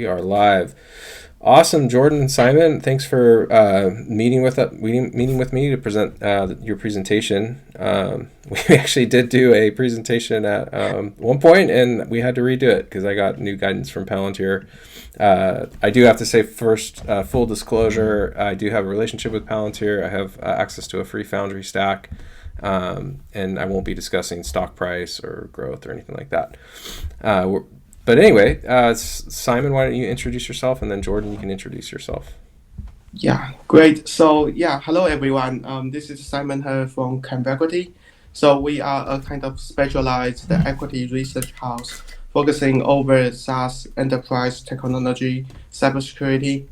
We are live. Awesome, Jordan, Simon. Thanks for meeting with me to present your presentation. We actually did do a presentation at one point, and we had to redo it because I got new guidance from Palantir. I do have to say first, full disclosure, I do have a relationship with Palantir. I have access to a free Foundry stack, and I won't be discussing stock price or growth or anything like that. But anyway, Simon, why don't you introduce yourself, and then Jordan, you can introduce yourself. Yeah, great. So hello everyone. This is Simon here from Convequity. So we are a kind of specialized equity research house focusing over SaaS enterprise technology, cybersecurity,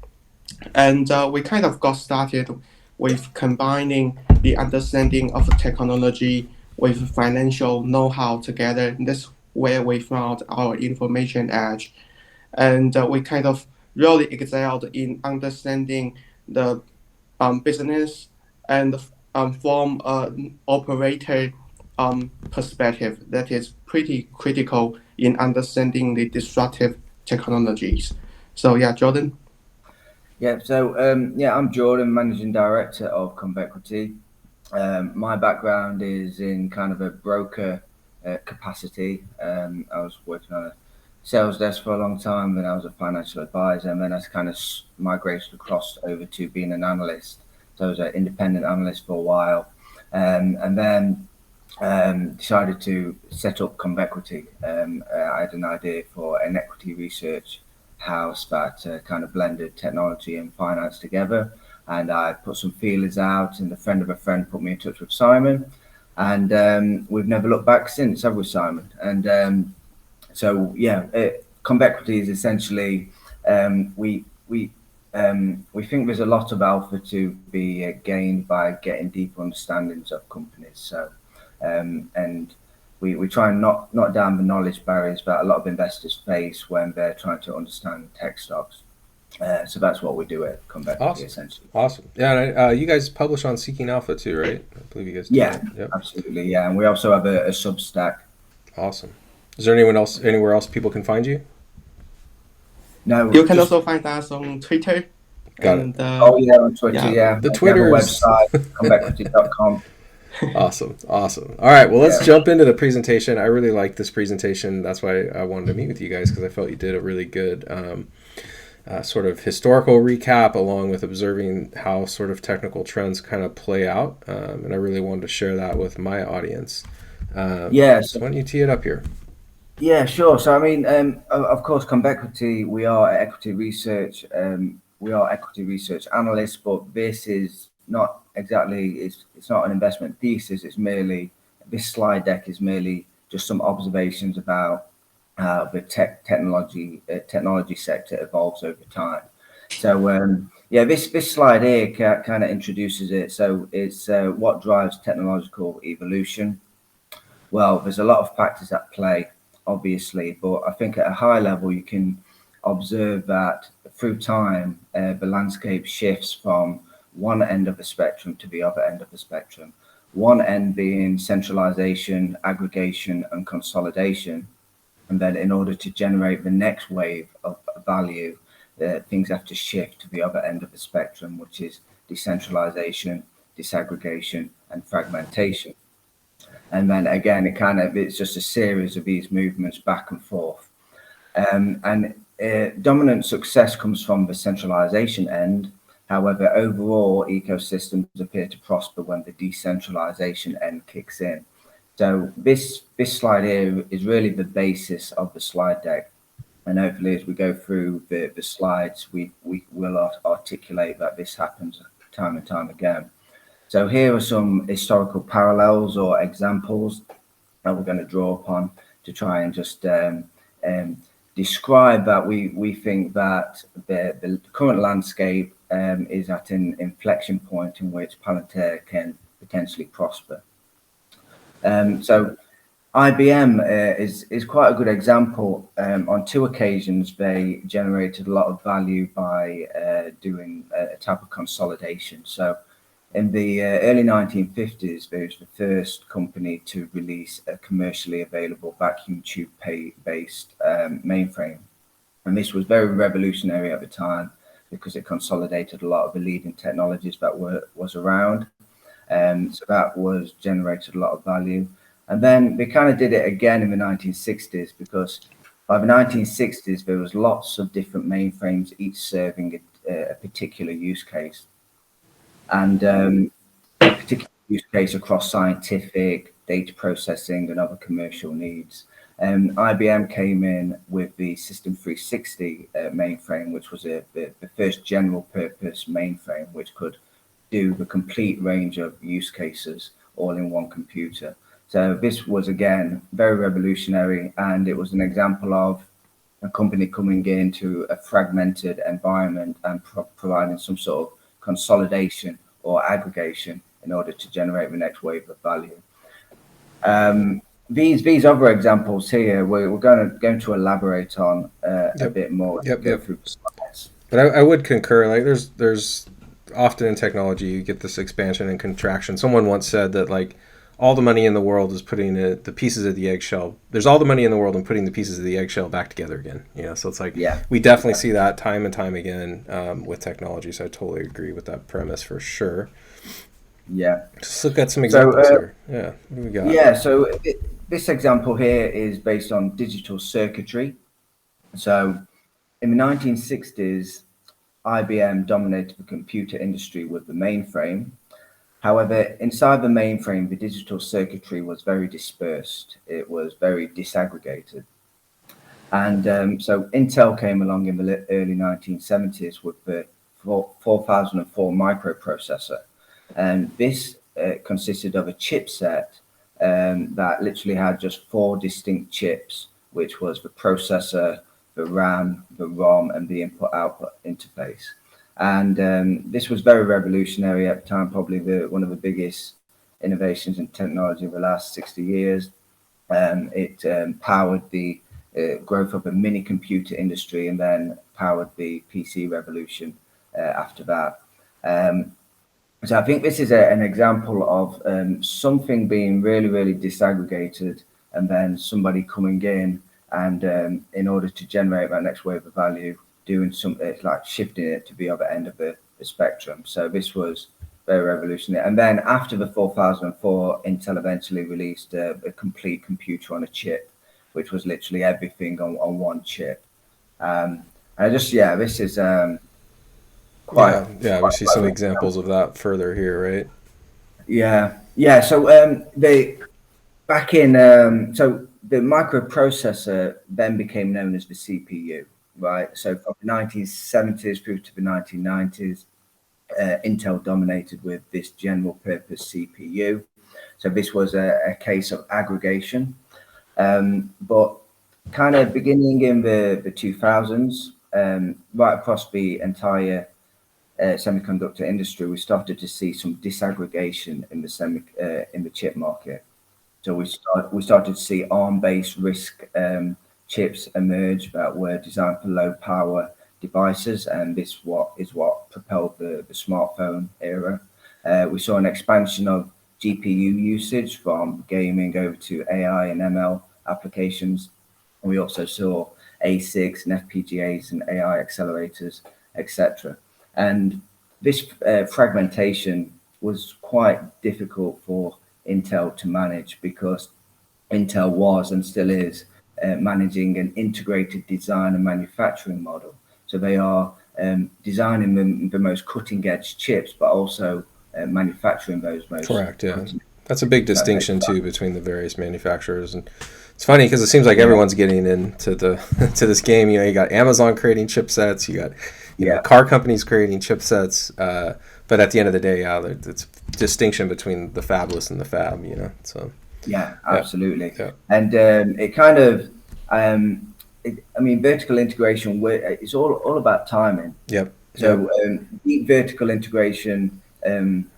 and we kind of got started with combining the understanding of technology with financial know-how together. That's where we found our information edge, and we kind of really excelled in understanding the business and from an operator perspective that is pretty critical in understanding the disruptive technologies. So Jordan. I'm Jordan, Managing Director of Convectivity. My background is in kind of a broker capacity. I was working on a sales desk for a long time, then I was a financial advisor, and then I kind of migrated across over to being an analyst. So I was an independent analyst for a while, and then decided to set up Convequity. I had an idea for an equity research house that kind of blended technology and finance together. And I put some feelers out, and a friend of a friend put me in touch with Simon. And we've never looked back since, have we, Simon? And Convectivity is essentially we think there's a lot of alpha to be gained by getting deeper understandings of companies. So and we try and knock down the knowledge barriers that a lot of investors face when they're trying to understand tech stocks. So that's what we do at Convectivity, Awesome. essentially. Awesome. Yeah, and you guys publish on Seeking Alpha too, right? I believe you guys do. Yeah, Yep. absolutely. Yeah, and we also have a Substack. Awesome. Is there anywhere else people can find you? No, You can also find us on Twitter. Got and, it. On Twitter, yeah. The We have a Twitters. website, convectivity.com. Awesome. All right, well, let's jump into the presentation. I really like this presentation. That's why I wanted to meet with you guys, because I felt you did a really good sort of historical recap along with observing how sort of technical trends kind of play out. And I really wanted to share that with my audience. So why don't you tee it up here? Yeah, sure. So, I mean, of course, Convectivity, we are equity research. We are equity research analysts, but this is not exactly, it's not an investment thesis. It's merely, this slide deck is merely just some observations about how the technology sector evolves over time. So, this slide here kind of introduces it. So it's what drives technological evolution. Well, there's a lot of factors at play, obviously, but I think at a high level, you can observe that through time, the landscape shifts from one end of the spectrum to the other end of the spectrum. One end being centralization, aggregation, and consolidation. And then in order to generate the next wave of value, things have to shift to the other end of the spectrum, which is decentralization, disaggregation, and fragmentation. And then again, it's just a series of these movements back and forth. And dominant success comes from the centralization end. However, overall ecosystems appear to prosper when the decentralization end kicks in. So this slide here is really the basis of the slide deck. And hopefully as we go through the slides, we will articulate that this happens time and time again. So here are some historical parallels or examples that we're going to draw upon to try and just describe that we think that the current landscape is at an inflection point in which Palantir can potentially prosper. So IBM is quite a good example. On two occasions, they generated a lot of value by doing a type of consolidation. So in the early 1950s, there was the first company to release a commercially available vacuum tube based mainframe. And this was very revolutionary at the time because it consolidated a lot of the leading technologies that was around. So that was generated a lot of value. And then they kind of did it again in the 1960s, because by the 1960s, there was lots of different mainframes, each serving a particular use case. And a particular use case across scientific, data processing, and other commercial needs. IBM came in with the System 360 mainframe, which was the first general purpose mainframe, which could do the complete range of use cases all in one computer. So this was, again, very revolutionary, and it was an example of a company coming into a fragmented environment and providing some sort of consolidation or aggregation in order to generate the next wave of value. These other examples here, we're going to elaborate on a bit more. Yep. Through the slides. But I would concur. Like, there's often in technology you get this expansion and contraction. Someone once said that, like, all the money in the world is putting the pieces of the eggshell. There's all the money in the world and putting the pieces of the eggshell back together again. So it's like, we definitely see that time and time again with technology. So I totally agree with that premise for sure. Yeah. Just look at some examples here. Yeah. What do we got? Yeah. So this example here is based on digital circuitry. So in the 1960s, IBM dominated the computer industry with the mainframe. However, inside the mainframe, the digital circuitry was very dispersed. It was very disaggregated. And so Intel came along in the early 1970s with the 4004 microprocessor. And this consisted of a chipset that literally had just 4 distinct chips, which was the processor, the RAM, the ROM, and the input-output interface. And this was very revolutionary at the time, probably one of the biggest innovations in technology of the last 60 years. It powered the growth of the mini computer industry, and then powered the PC revolution after that. So I think this is an example of something being really, really disaggregated, and then somebody coming in and in order to generate that next wave of value, doing something like shifting it to the other end of the spectrum. So this was very revolutionary. And then after the 4004, Intel eventually released a complete computer on a chip, which was literally everything on one chip. And this is quite... we see some examples of that further here, right? Yeah. So the microprocessor then became known as the CPU. Right, so from the 1970s through to the 1990s, Intel dominated with this general purpose CPU. So this was a case of aggregation. But kind of beginning in the 2000s, right across the entire semiconductor industry, we started to see some disaggregation in the chip market. So we started to see ARM-based RISC chips emerge that were designed for low power devices, and this is what propelled the smartphone era. We saw an expansion of GPU usage from gaming over to AI and ML applications. And we also saw ASICs and FPGAs and AI accelerators, etc. And this fragmentation was quite difficult for Intel to manage, because Intel was and still is managing an integrated design and manufacturing model. So they are designing the most cutting edge chips, but also manufacturing those most. Correct. Yeah, that's a big distinction too between the various manufacturers. And it's funny because it seems like everyone's getting into to this game. You got Amazon creating chipsets, you got car companies creating chipsets. But at the end of the day, it's distinction between the fabless and the fab. So. Yeah, absolutely. Yeah. And it kind of, vertical integration, it's all about timing. Yep. So deep vertical integration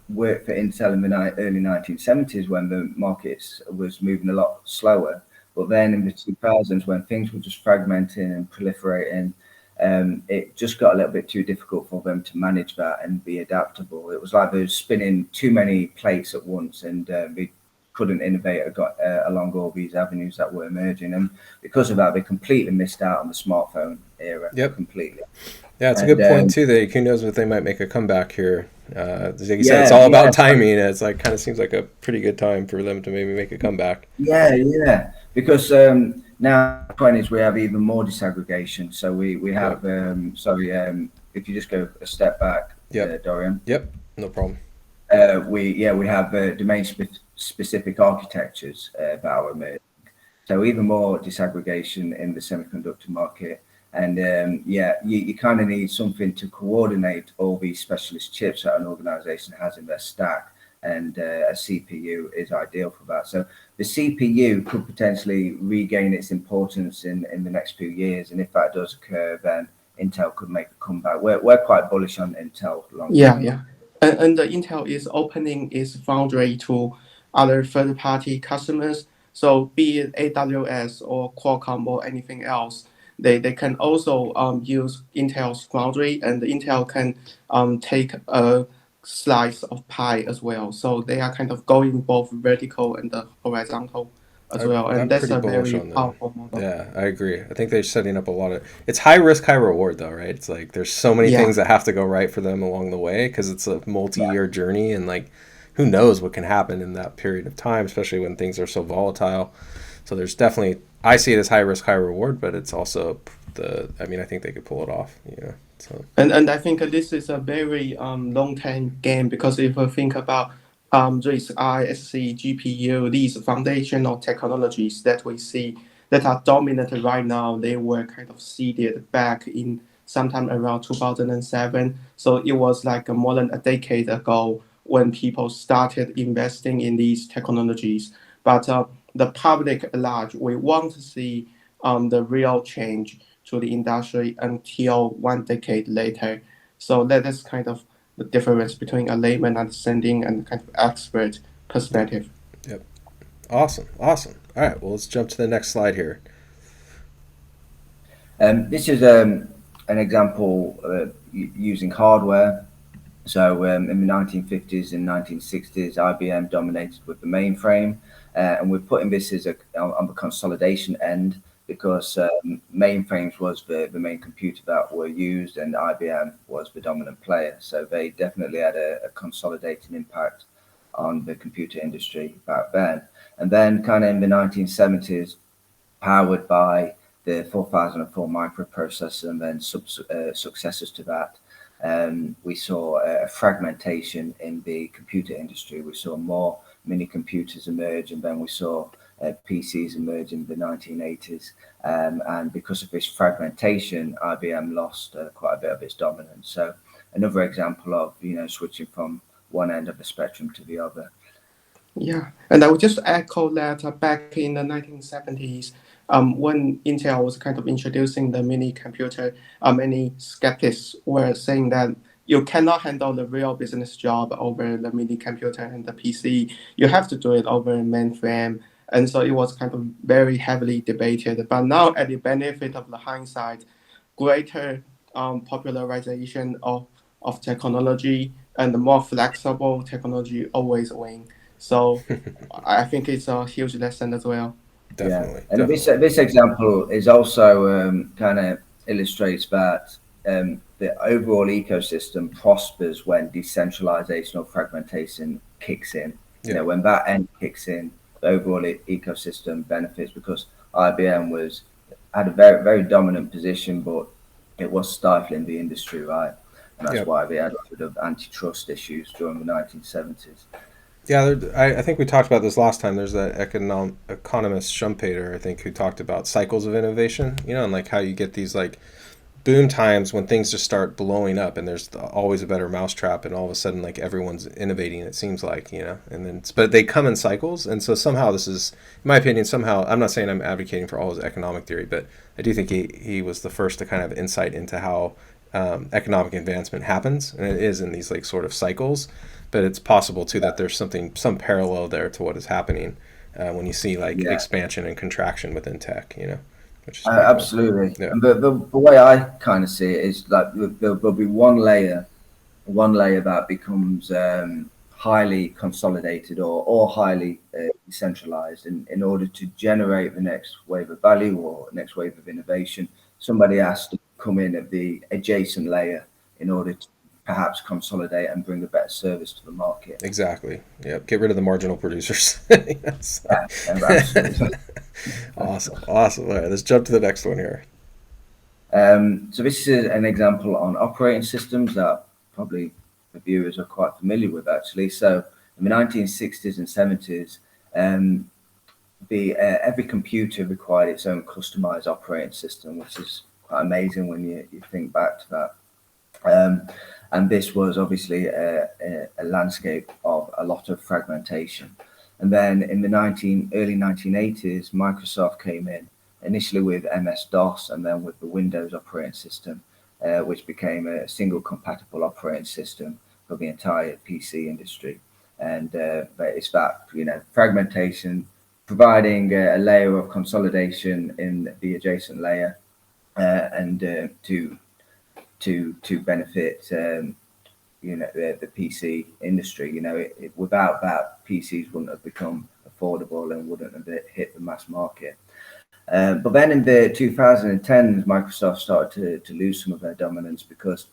worked for Intel in the early 1970s when the market was moving a lot slower. But then in the 2000s, when things were just fragmenting and proliferating, it just got a little bit too difficult for them to manage that and be adaptable. It was like they were spinning too many plates at once, and they couldn't innovate or got along all these avenues that were emerging, and because of that, they completely missed out on the smartphone era. Yep. Completely. Yeah, it's a And good point too. That who knows if they might make a comeback here. Like you said, it's yeah, all yeah, about timing. It's like kind of seems like a pretty good time for them to maybe make a comeback. yeah. Because now 20s we have even more disaggregation. So we have Yep. if you just go a step back, Yep. Dorian, Yep. No problem. we have domain specific architectures that are emerging. So even more disaggregation in the semiconductor market. And you kind of need something to coordinate all these specialist chips that an organization has in their stack. And a CPU is ideal for that. So the CPU could potentially regain its importance in the next few years. And if that does occur, then Intel could make a comeback. We're quite bullish on Intel long Yeah, term. yeah. And the Intel is opening its foundry to other third-party customers. So be it AWS or Qualcomm or anything else, they can also use Intel's foundry, and Intel can take a slice of pie as well. So they are kind of going both vertical and the horizontal as well, and I'm that's pretty a bullish very on them. powerful model. Yeah, I agree. I think they're setting up a lot of. It's high risk, high reward, though, right? It's like there's so many Yeah, things that have to go right for them along the way because it's a Yeah. multi-year journey, and like who knows what can happen in that period of time, especially when things are so volatile. So there's definitely. I see it as high risk, high reward, but it's also the. I mean, I think they could pull it off. So and I think this is a very long term game because if you think about RISC, ISC, GPU, these foundational technologies that we see that are dominant right now, they were kind of seeded back in sometime around 2007. So it was like more than a decade ago when people started investing in these technologies. But the public at large, we want to see the real change to the industry until one decade later. So that is kind of the difference between a layman understanding and kind of expert yep, perspective. yep. Awesome, awesome. All right, well, let's jump to the next slide here. This is an example using hardware. So in the 1950s and 1960s, IBM dominated with the mainframe, and we're putting this as on the consolidation end because mainframes was the main computer that were used, and IBM was the dominant player. So they definitely had a consolidating impact on the computer industry back then. And then, kind of in the 1970s, powered by the 4004 microprocessor and then successors to that. We saw a fragmentation in the computer industry. We saw more mini computers emerge, and then we saw PCs emerge in the 1980s. And because of this fragmentation, IBM lost quite a bit of its dominance. So another example of switching from one end of the spectrum to the other. Yeah, and I would just echo that back in the 1970s, when Intel was kind of introducing the mini computer, many skeptics were saying that you cannot handle the real business job over the mini computer and the PC. You have to do it over mainframe. And so it was kind of very heavily debated. But now, at the benefit of the hindsight, greater popularization of technology and the more flexible technology always win. So I think it's a huge lesson as well. Yeah, Definitely, and definitely. this example is also kind of illustrates that the overall ecosystem prospers when decentralization or fragmentation kicks in. Yeah, When that end kicks in, the overall ecosystem benefits because IBM had a very dominant position, but it was stifling the industry, right? And that's yeah. why they had a lot of antitrust issues during the 1970s. Yeah, I think we talked about this last time. There's that economist Schumpeter, I think, who talked about cycles of innovation, and like how you get these like boom times when things just start blowing up and there's always a better mousetrap and all of a sudden like everyone's innovating, it seems like, and then, but they come in cycles. And so somehow this is, in my opinion, somehow, I'm not saying I'm advocating for all his economic theory, but I do think he was the first to kind of insight into how economic advancement happens. And it is in these like sort of cycles. But it's possible too that there's some parallel there to what is happening when you see like Yeah. expansion and contraction within tech, which is pretty cool. Absolutely. Yeah. And the way I kind of see it is like there'll be one layer that becomes highly consolidated or highly decentralized. In order to generate the next wave of value or next wave of innovation, somebody has to come in at the adjacent layer in order to perhaps consolidate and bring a better service to the market. Exactly. Yep. Get rid of the marginal producers. Yes. Yeah, absolutely. Awesome. Awesome. All right, let's jump to the next one here. So this is an example on operating systems that probably the viewers are quite familiar with, actually. So in the 1960s and 70s, every computer required its own customized operating system, which is quite amazing when you think back to that. And this was obviously a landscape of a lot of fragmentation. And then in the early 1980s, Microsoft came in, initially with MS-DOS and then with the Windows operating system, which became a single compatible operating system for the entire PC industry. And but it's that, fragmentation, providing a layer of consolidation in the adjacent layer, and to benefit the PC industry. Without that, PCs wouldn't have become affordable and wouldn't have hit the mass market. But then in the 2010s, Microsoft started to lose some of their dominance because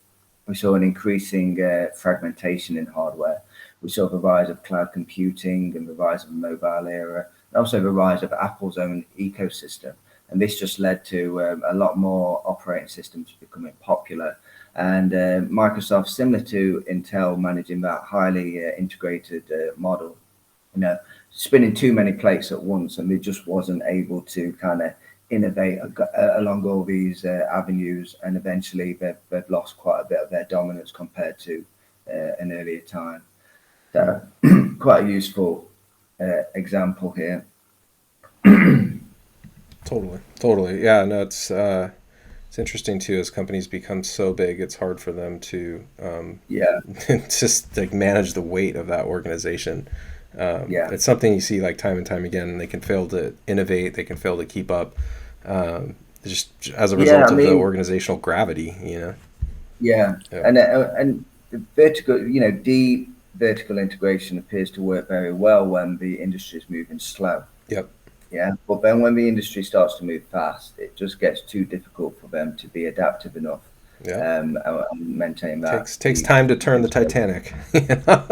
we saw an increasing fragmentation in hardware. We saw the rise of cloud computing and the rise of the mobile era, and also the rise of Apple's own ecosystem. And this just led to a lot more operating systems becoming popular. And Microsoft, similar to Intel, managing that highly integrated model, spinning too many plates at once, and they just wasn't able to kind of innovate along all these avenues. And eventually they've lost quite a bit of their dominance compared to an earlier time. So quite a useful example here. Totally. Yeah, no, it's interesting too. As companies become so big, it's hard for them to just like manage the weight of that organization. It's something you see like time and time again, and they can fail to innovate. They can fail to keep up, just as a result of the organizational gravity. And the vertical, deep vertical integration appears to work very well when the industry is moving slow. Yep. Yeah, but then when the industry starts to move fast, it just gets too difficult for them to be adaptive enough. And maintain that. Takes time to turn the Titanic.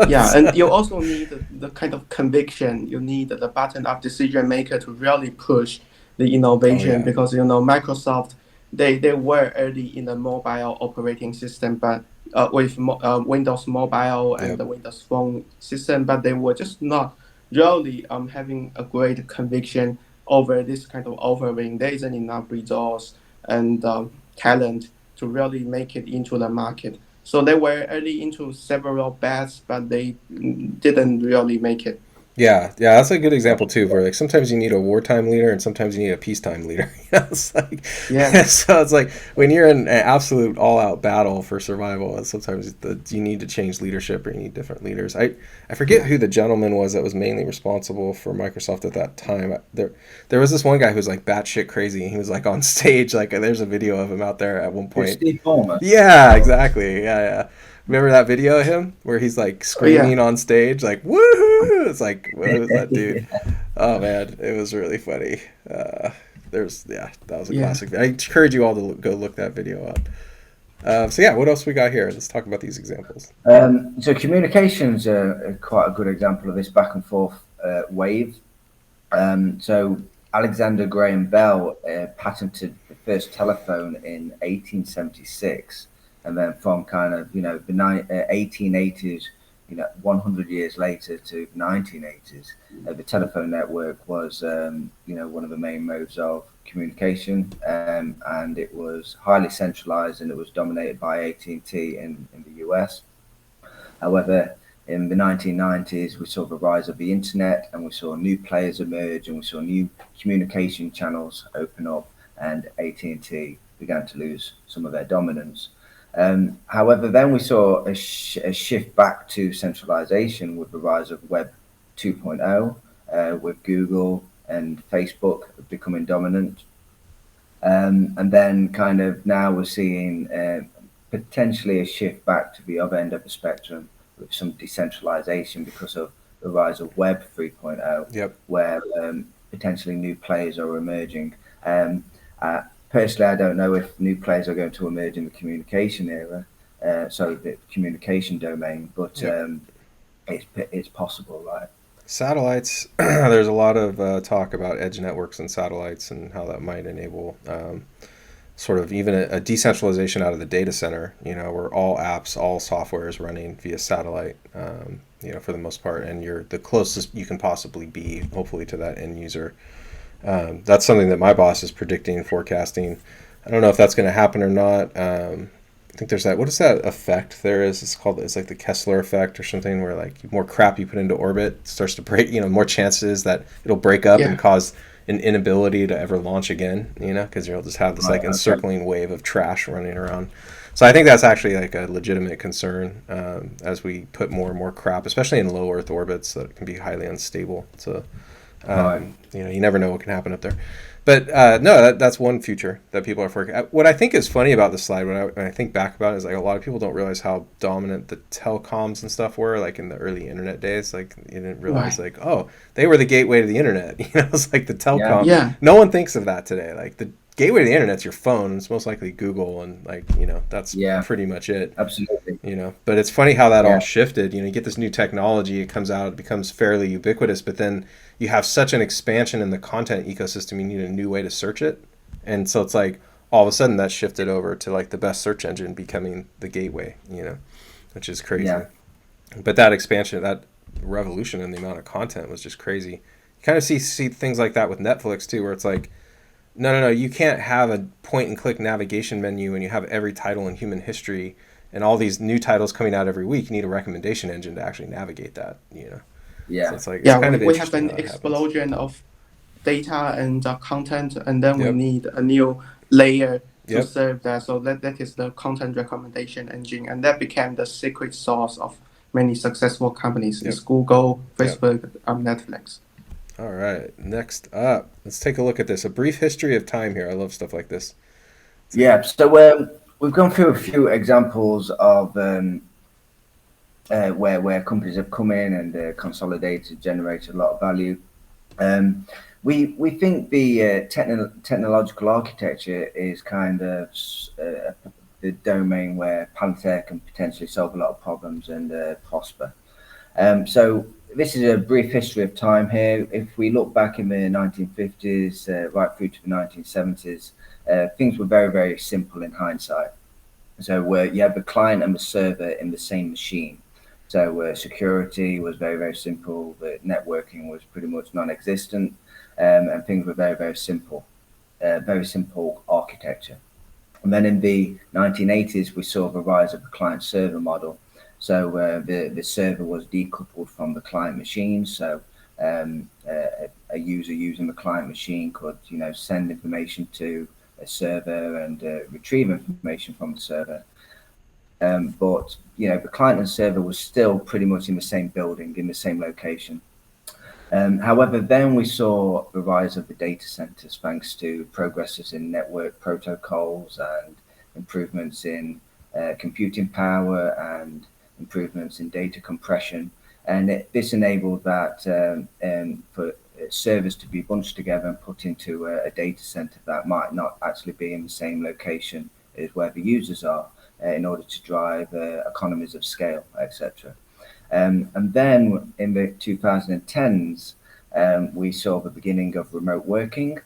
Yeah, and you also need the kind of conviction. You need the button-up decision maker to really push the innovation, because Microsoft, they were early in the mobile operating system, but with Windows Mobile and the Windows Phone system, but they were just not really having a great conviction over this kind of offering. There isn't enough resource and talent to really make it into the market. So they were early into several bets, but they didn't really make it. Yeah, that's a good example too. Where like sometimes you need a wartime leader and sometimes you need a peacetime leader. It's like, so it's like when you're in an absolute all-out battle for survival, sometimes you need to change leadership or you need different leaders. I forget who the gentleman was that was mainly responsible for Microsoft at that time. There was this one guy who was like batshit crazy. He was like on stage, like there's a video of him out there at one point. Steve Ballmer. Yeah, exactly. Yeah. Remember that video of him where he's like screaming on stage, like woohoo! It's like, what was that dude? Oh man, it was really funny. That was a classic. I encourage you all to go look that video up. So what else we got here? Let's talk about these examples. So communications are quite a good example of this back and forth wave. So Alexander Graham Bell patented the first telephone in 1876. And then from kind of, the 1880s, 100 years later to 1980s, the telephone network was, one of the main modes of communication. And it was highly centralized and it was dominated by AT&T in the US. However, in the 1990s, we saw the rise of the internet and we saw new players emerge and we saw new communication channels open up, and AT&T began to lose some of their dominance. However, then we saw a shift back to centralization with the rise of Web 2.0, with Google and Facebook becoming dominant. And then now we're seeing potentially a shift back to the other end of the spectrum with some decentralization because of the rise of Web 3.0, Yep. where potentially new players are emerging. Personally, I don't know if new players are going to emerge in the communication era, so the communication domain, but Yep. it's possible, right? Satellites. There's a lot of talk about edge networks and satellites and how that might enable sort of even a decentralization out of the data center, where all apps, all software is running via satellite, for the most part, and you're the closest you can possibly be, hopefully, to that end user. That's something that my boss is predicting and forecasting. I don't know if that's going to happen or not. I think there's that. What is that effect there is? It's like the Kessler effect or something, where like more crap you put into orbit starts to break. More chances that it'll break up and Yeah. cause an inability to ever launch again. Because you'll just have this Right. like Okay. encircling wave of trash running around. So I think that's actually like a legitimate concern as we put more and more crap, especially in low Earth orbits that can be highly unstable. So Right. you never know what can happen up there. But no, that's one future that people are for. What I think is funny about this slide, when I think back about it, is like a lot of people don't realize how dominant the telecoms and stuff were, like in the early internet days. Like you didn't realize, Right. like, oh, they were the gateway to the internet. It's like the Yeah. telecom. Yeah. No one thinks of that today. Like the gateway to the internet's your phone. It's most likely Google, and like that's Yeah. pretty much it. Absolutely. But it's funny how that all Yeah. shifted. You get this new technology, it comes out, it becomes fairly ubiquitous, but then you have such an expansion in the content ecosystem, you need a new way to search it. And so it's like all of a sudden that shifted over to like the best search engine becoming the gateway, which is crazy. Yeah. But that expansion, that revolution in the amount of content was just crazy. You kind of see things like that with Netflix too, where it's like, no, you can't have a point and click navigation menu and you have every title in human history and all these new titles coming out every week. You need a recommendation engine to actually navigate that. So Yeah. it's like, it's Yeah. kind of We have interesting an how that happens. explosion of data and content, and then we Yep. need a new layer to Yep. serve that. So that is the content recommendation engine, and that became the secret sauce of many successful companies. Yep. It's Google, Yep. Facebook, Netflix. All right. Next up, let's take a look at this. A brief history of time here. I love stuff like this. Yeah. So we've gone through a few examples of where companies have come in and consolidated, generated a lot of value. We think the technological architecture is kind of the domain where Palantir can potentially solve a lot of problems and prosper. So this is a brief history of time here. If we look back in the 1950s, right through to the 1970s, things were very, very simple in hindsight. So where you have the client and the server in the same machine. So security was very, very simple. The networking was pretty much non-existent, and things were very, very simple architecture. And then in the 1980s, we saw the rise of the client-server model. So the server was decoupled from the client machine. So a user using the client machine could, send information to a server and retrieve information from the server. But the client and server was still pretty much in the same building, in the same location. However, then we saw the rise of the data centers thanks to progresses in network protocols and improvements in computing power and improvements in data compression. And this enabled that for servers to be bunched together and put into a data center that might not actually be in the same location as where the users are in order to drive economies of scale, etc. And then in the 2010s, we saw the beginning of remote working.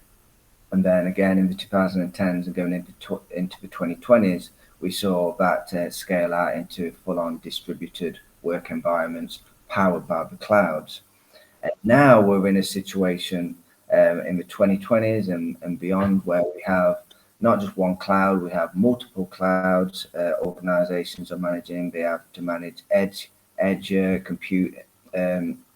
And then again in the 2010s and going into the 2020s, we saw that scale out into full-on distributed work environments powered by the clouds. And now we're in a situation in the 2020s and beyond where we have not just one cloud, we have multiple clouds organizations are managing. They have to manage edge compute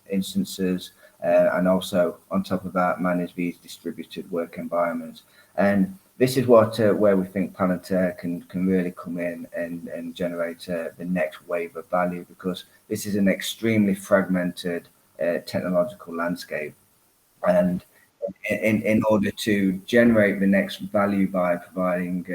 instances, and also on top of that, manage these distributed work environments. And this is what where we think Palantir can really come in and generate the next wave of value, because this is an extremely fragmented technological landscape. And in order to generate the next value by providing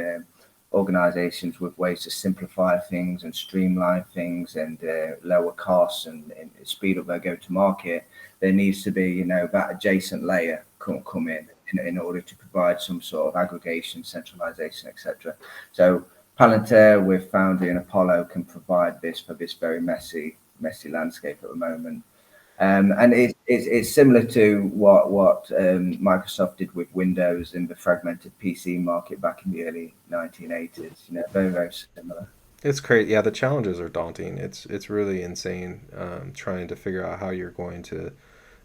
organizations with ways to simplify things and streamline things and lower costs and speed up their go-to-market, there needs to be, that adjacent layer come in order to provide some sort of aggregation, centralization, etc. So Palantir with Foundry and Apollo can provide this for this very messy landscape at the moment. And it's similar to what Microsoft did with Windows in the fragmented PC market back in the early 1980s. Very, very similar. It's crazy. Yeah, the challenges are daunting. It's really insane trying to figure out how you're going to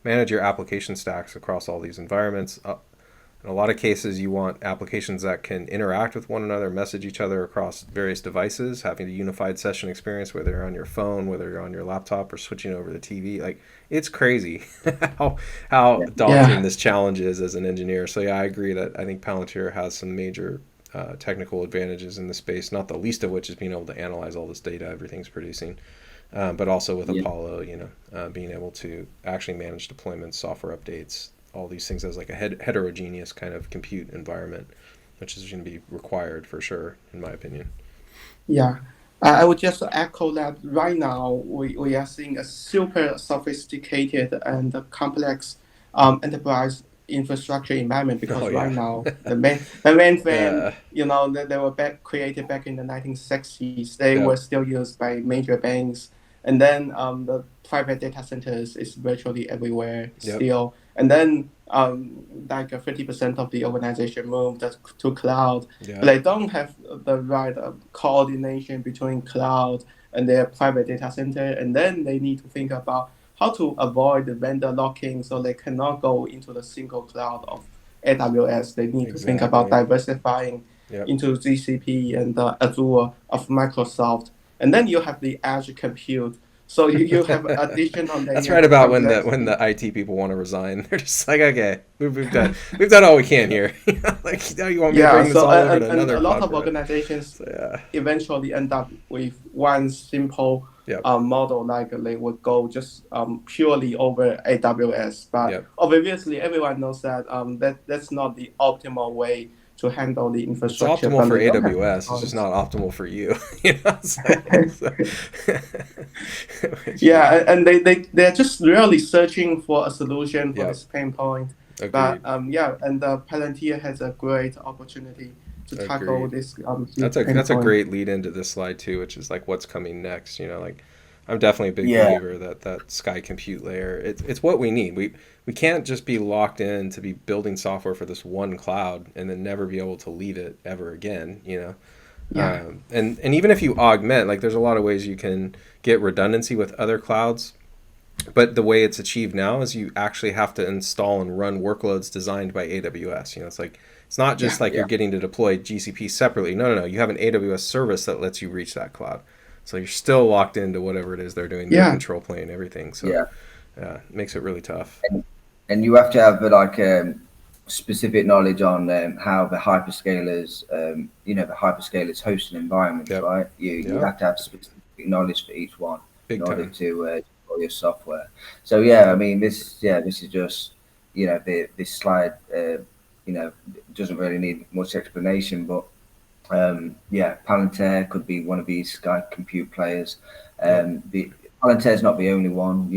manage your application stacks across all these environments. In a lot of cases, you want applications that can interact with one another, message each other across various devices, having a unified session experience, whether you're on your phone, whether you're on your laptop, or switching over to TV. Like, it's crazy how daunting this challenge is as an engineer. So yeah, I agree that I think Palantir has some major technical advantages in the space, not the least of which is being able to analyze all this data everything's producing. But also with Apollo, being able to actually manage deployments, software updates, all these things as like a heterogeneous kind of compute environment, which is going to be required for sure, in my opinion. Yeah, I would just echo that right now we are seeing a super sophisticated and complex enterprise infrastructure environment because now the mainframe, they were created back in the 1960s. They were still used by major banks. And then the private data centers is virtually everywhere still. And then like 50% of the organization moved to cloud. But they don't have the right coordination between cloud and their private data center. And then they need to think about how to avoid the vendor locking so they cannot go into the single cloud of AWS. They need to think about diversifying into GCP and Azure of Microsoft. And then you have the edge compute. So you have additional layers. That's right about when the IT people want to resign. They're just like, okay, we've done all we can here. Like, now you want me to bring this all over to another. A lot of organizations eventually end up with one simple model, like they would go just purely over AWS. But obviously, everyone knows that that's not the optimal way to handle the infrastructure. It's optimal for AWS. It's just not optimal for you. And they're just really searching for a solution for this pain point. Agreed. But and Palantir has a great opportunity to tackle this. That's a great lead into this slide too, which is like what's coming next. I'm definitely a big believer that sky compute layer. It's what we need. We can't just be locked in to be building software for this one cloud and then never be able to leave it ever again. And even if you augment, like there's a lot of ways you can get redundancy with other clouds. But the way it's achieved now is you actually have to install and run workloads designed by AWS. It's not just you're getting to deploy GCP separately. No. You have an AWS service that lets you reach that cloud. So you're still locked into whatever it is they're doing, their control plane and everything. So it makes it really tough. And you have to have specific knowledge on how the hyperscalers, the hyperscalers host an environment, right? You have to have specific knowledge for each one order to deploy your software. So this is just this slide doesn't really need much explanation, but Palantir could be one of these sky compute players. Palantir is not the only one.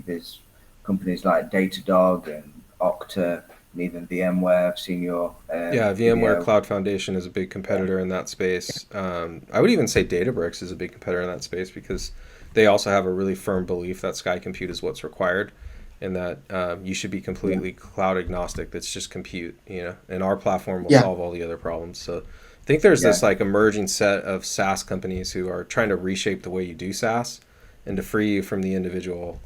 There's companies like Datadog and Okta and even VMware. I've seen your VMware Cloud Foundation is a big competitor in that space. I would even say Databricks is a big competitor in that space because they also have a really firm belief that sky compute is what's required and that you should be completely cloud agnostic. That's just compute, and our platform will solve all the other problems. So I think there's this emerging set of SaaS companies who are trying to reshape the way you do SaaS and to free you from the individual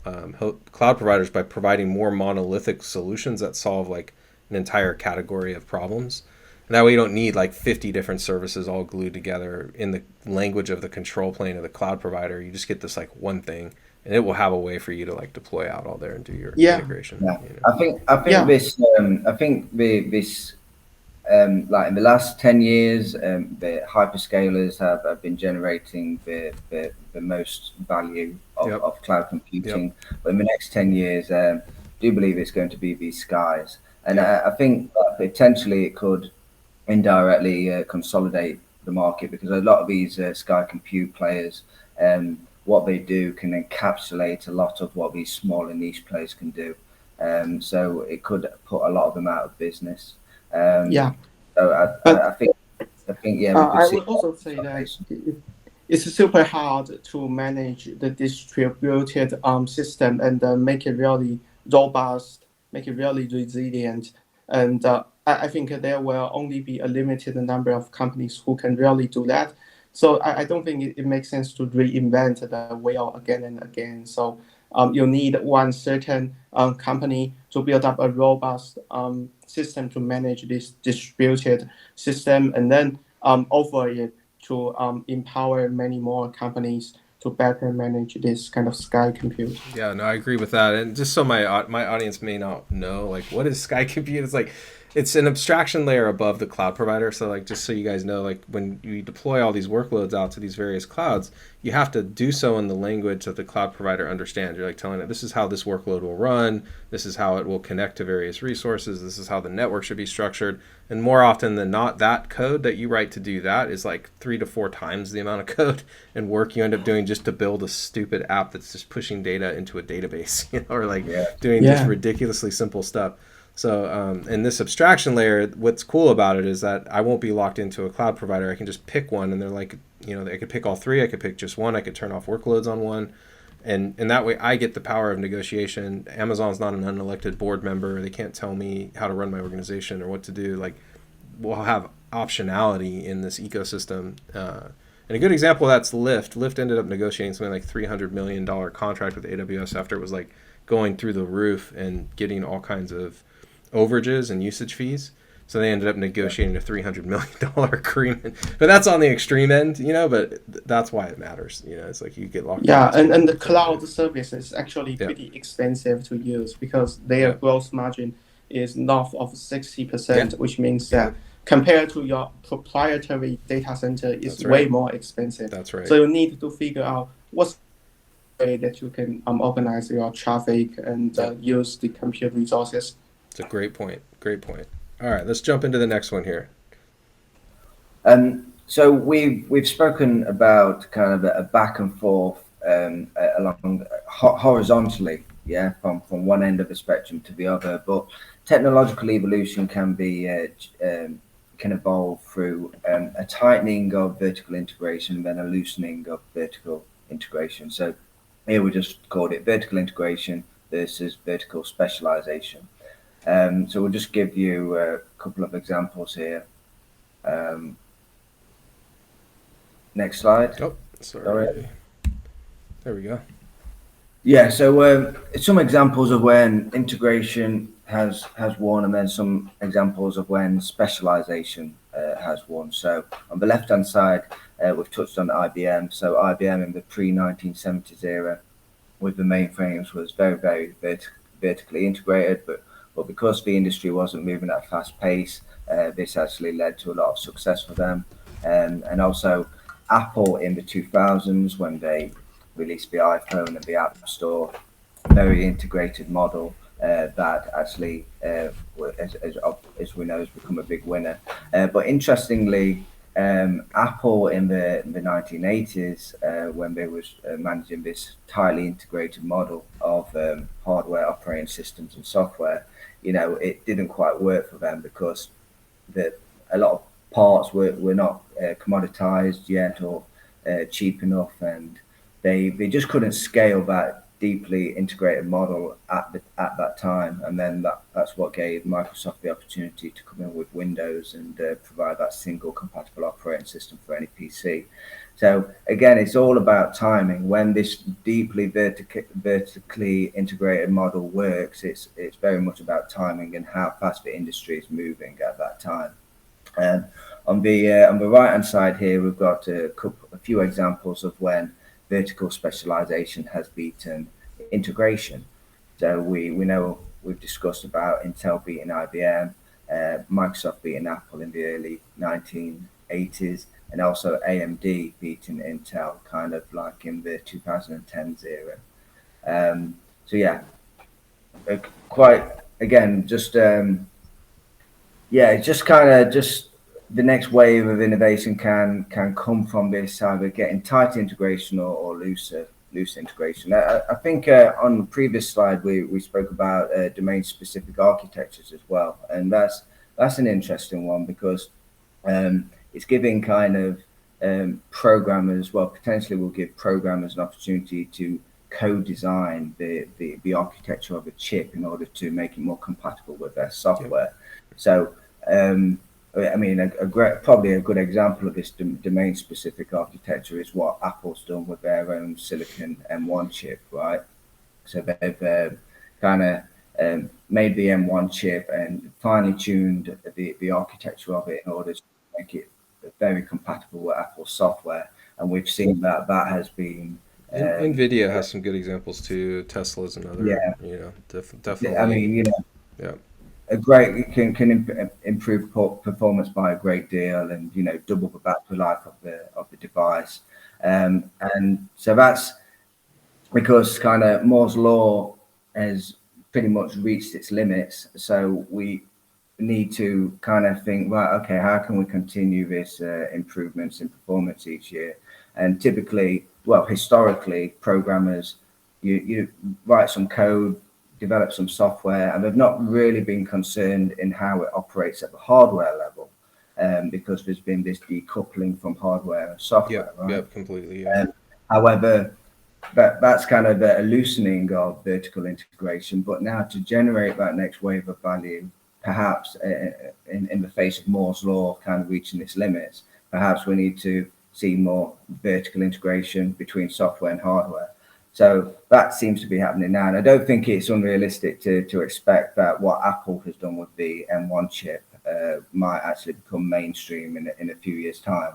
cloud providers by providing more monolithic solutions that solve an entire category of problems. And that way you don't need 50 different services all glued together in the language of the control plane of the cloud provider. You just get this one thing, and it will have a way for you to deploy out all there and do your integration. I think this in the last 10 years, the hyperscalers have been generating the most value of cloud computing. But in the next 10 years, I do believe it's going to be these skies. And I think potentially it could indirectly consolidate the market, because a lot of these Sky Compute players, what they do can encapsulate a lot of what these smaller niche players can do. So it could put a lot of them out of business. Yeah, So but I think yeah, we could I see. would also say that it's super hard to manage the distributed system and make it really robust, make it really resilient. And I think there will only be a limited number of companies who can really do that. So I don't think it makes sense to reinvent the wheel again and again. So you need one certain company to build up a robust system to manage this distributed system, and then offer it to empower many more companies to better manage this kind of sky compute. Yeah, no, I agree with that. And just so my audience may not know, like, what is Sky Compute? It's like it's an abstraction layer above the cloud provider. So, like, just so you guys know, like, when you deploy all these workloads out to these various clouds, you have to do so in the language that the cloud provider understands. You're like telling it, this is how this workload will run. This is how it will connect to various resources. This is how the network should be structured. And more often than not, that code that you write to do that is like 3 to 4 times the amount of code and work you end up doing just to build a stupid app that's just pushing data into a database, or like doing just ridiculously simple stuff. So in this abstraction layer, what's cool about it is that I won't be locked into a cloud provider. I can just pick one, and they're like, I could pick all three. I could pick just one. I could turn off workloads on one. And that way I get the power of negotiation. Amazon's not an unelected board member. They can't tell me how to run my organization or what to do. Like, we'll have optionality in this ecosystem. And a good example of that's Lyft. Lyft ended up negotiating something like $300 million contract with AWS after it was like going through the roof and getting all kinds of overages and usage fees. So they ended up negotiating a $300 million agreement. But that's on the extreme end, but that's why it matters. It's like you get locked in. And the cloud service is actually pretty expensive to use because their gross margin is north of 60%, which means that compared to your proprietary data center, it's way more expensive. That's right. So you need to figure out what's the way that you can organize your traffic and use the compute resources. It's a great point. Great point. All right, let's jump into the next one here. So we've spoken about kind of a back and forth along horizontally, from one end of the spectrum to the other. But technological evolution can evolve through a tightening of vertical integration, then a loosening of vertical integration. So here we just called it vertical integration versus vertical specialization. So we'll just give you a couple of examples here. Next slide. Oh, sorry. There we go. Yeah, so some examples of when integration has won, and then some examples of when specialization has won. So on the left-hand side, we've touched on IBM. So IBM in the pre-1970s era with the mainframes was very, very vertically integrated, but because the industry wasn't moving at a fast pace, this actually led to a lot of success for them. And also Apple in the 2000s, when they released the iPhone and the App Store, very integrated model that actually, as we know, has become a big winner. But interestingly, Apple in the 1980s, when they was managing this tightly integrated model of hardware, operating systems, and software, it didn't quite work for them because a lot of parts were not commoditized yet or cheap enough, and they just couldn't scale that deeply integrated model at that time. And then that's what gave Microsoft the opportunity to come in with Windows and provide that single compatible operating system for any PC. So again, it's all about timing. When this deeply vertically integrated model works, it's very much about timing and how fast the industry is moving at that time. On the right hand side here, we've got a few examples of when vertical specialization has beaten integration. So we know we've discussed about Intel beating IBM, Microsoft beating Apple in the early 1980s, and also AMD beating Intel kind of like in the 2010s era. So yeah, quite again, just just kind of just the next wave of innovation can come from this either getting tight integration or loose integration. I think on the previous slide we spoke about domain specific architectures as well, and that's an interesting one because it's giving kind of programmers, well, potentially will give programmers an opportunity to co-design the architecture of a chip in order to make it more compatible with their software. So I mean, probably a good example of this domain-specific architecture is what Apple's done with their own silicon M1 chip, right? So they've kind of made the M1 chip and finely tuned the architecture of it in order to make it very compatible with Apple's software. And we've seen that has been... NVIDIA has some good examples too. Tesla's another, definitely. I mean, yeah. It can improve performance by a great deal, and double the battery life of the device, and so that's because kind of Moore's law has pretty much reached its limits. So we need to kind of think, right, okay, how can we continue this improvements in performance each year? And typically, well, historically, programmers you write some code, develop some software, and they've not really been concerned in how it operates at the hardware level, because there's been this decoupling from hardware and software. Right? Yep, completely. Yeah. However, that's kind of a loosening of vertical integration. But now to generate that next wave of value, perhaps in the face of Moore's law kind of reaching its limits, perhaps we need to see more vertical integration between software and hardware. So that seems to be happening now. And I don't think it's unrealistic to expect that what Apple has done with the M1 chip might actually become mainstream in a few years' time.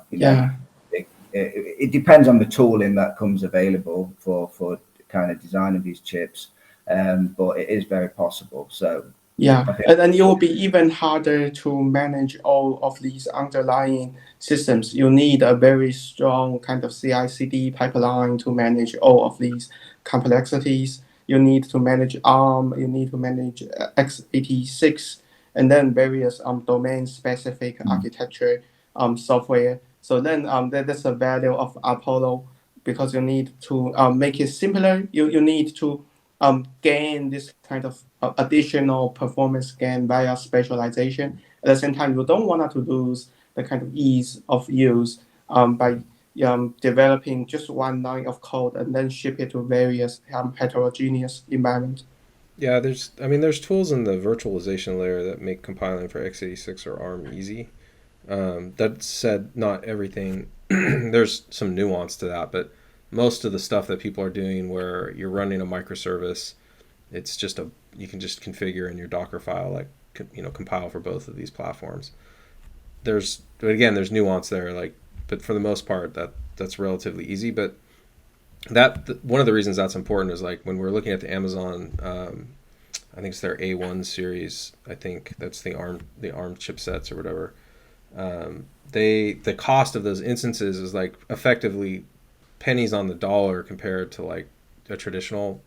It depends on the tooling that comes available for kind of designing these chips, but it is very possible. So and then it will be even harder to manage all of these underlying systems. You need a very strong kind of CI/CD pipeline to manage all of these complexities. You need to manage ARM, you need to manage x86, and then various domain-specific architecture software. So then that's the value of Apollo, because you need to make it simpler. You need to gain this kind of additional performance gain via specialization. At the same time, you don't want to lose the kind of ease of use by developing just one line of code and then ship it to various heterogeneous environments. Yeah, there's tools in the virtualization layer that make compiling for x86 or ARM easy. That said, not everything. There's some nuance to that, but most of the stuff that people are doing where you're running a microservice, it's just you can just configure in your Docker file, like, compile for both of these platforms. But again, there's nuance there, but for the most part, that's relatively easy. But one of the reasons that's important is when we're looking at the Amazon, I think it's their A1 series. I think that's the ARM chipsets or whatever. The cost of those instances is effectively pennies on the dollar compared to a traditional,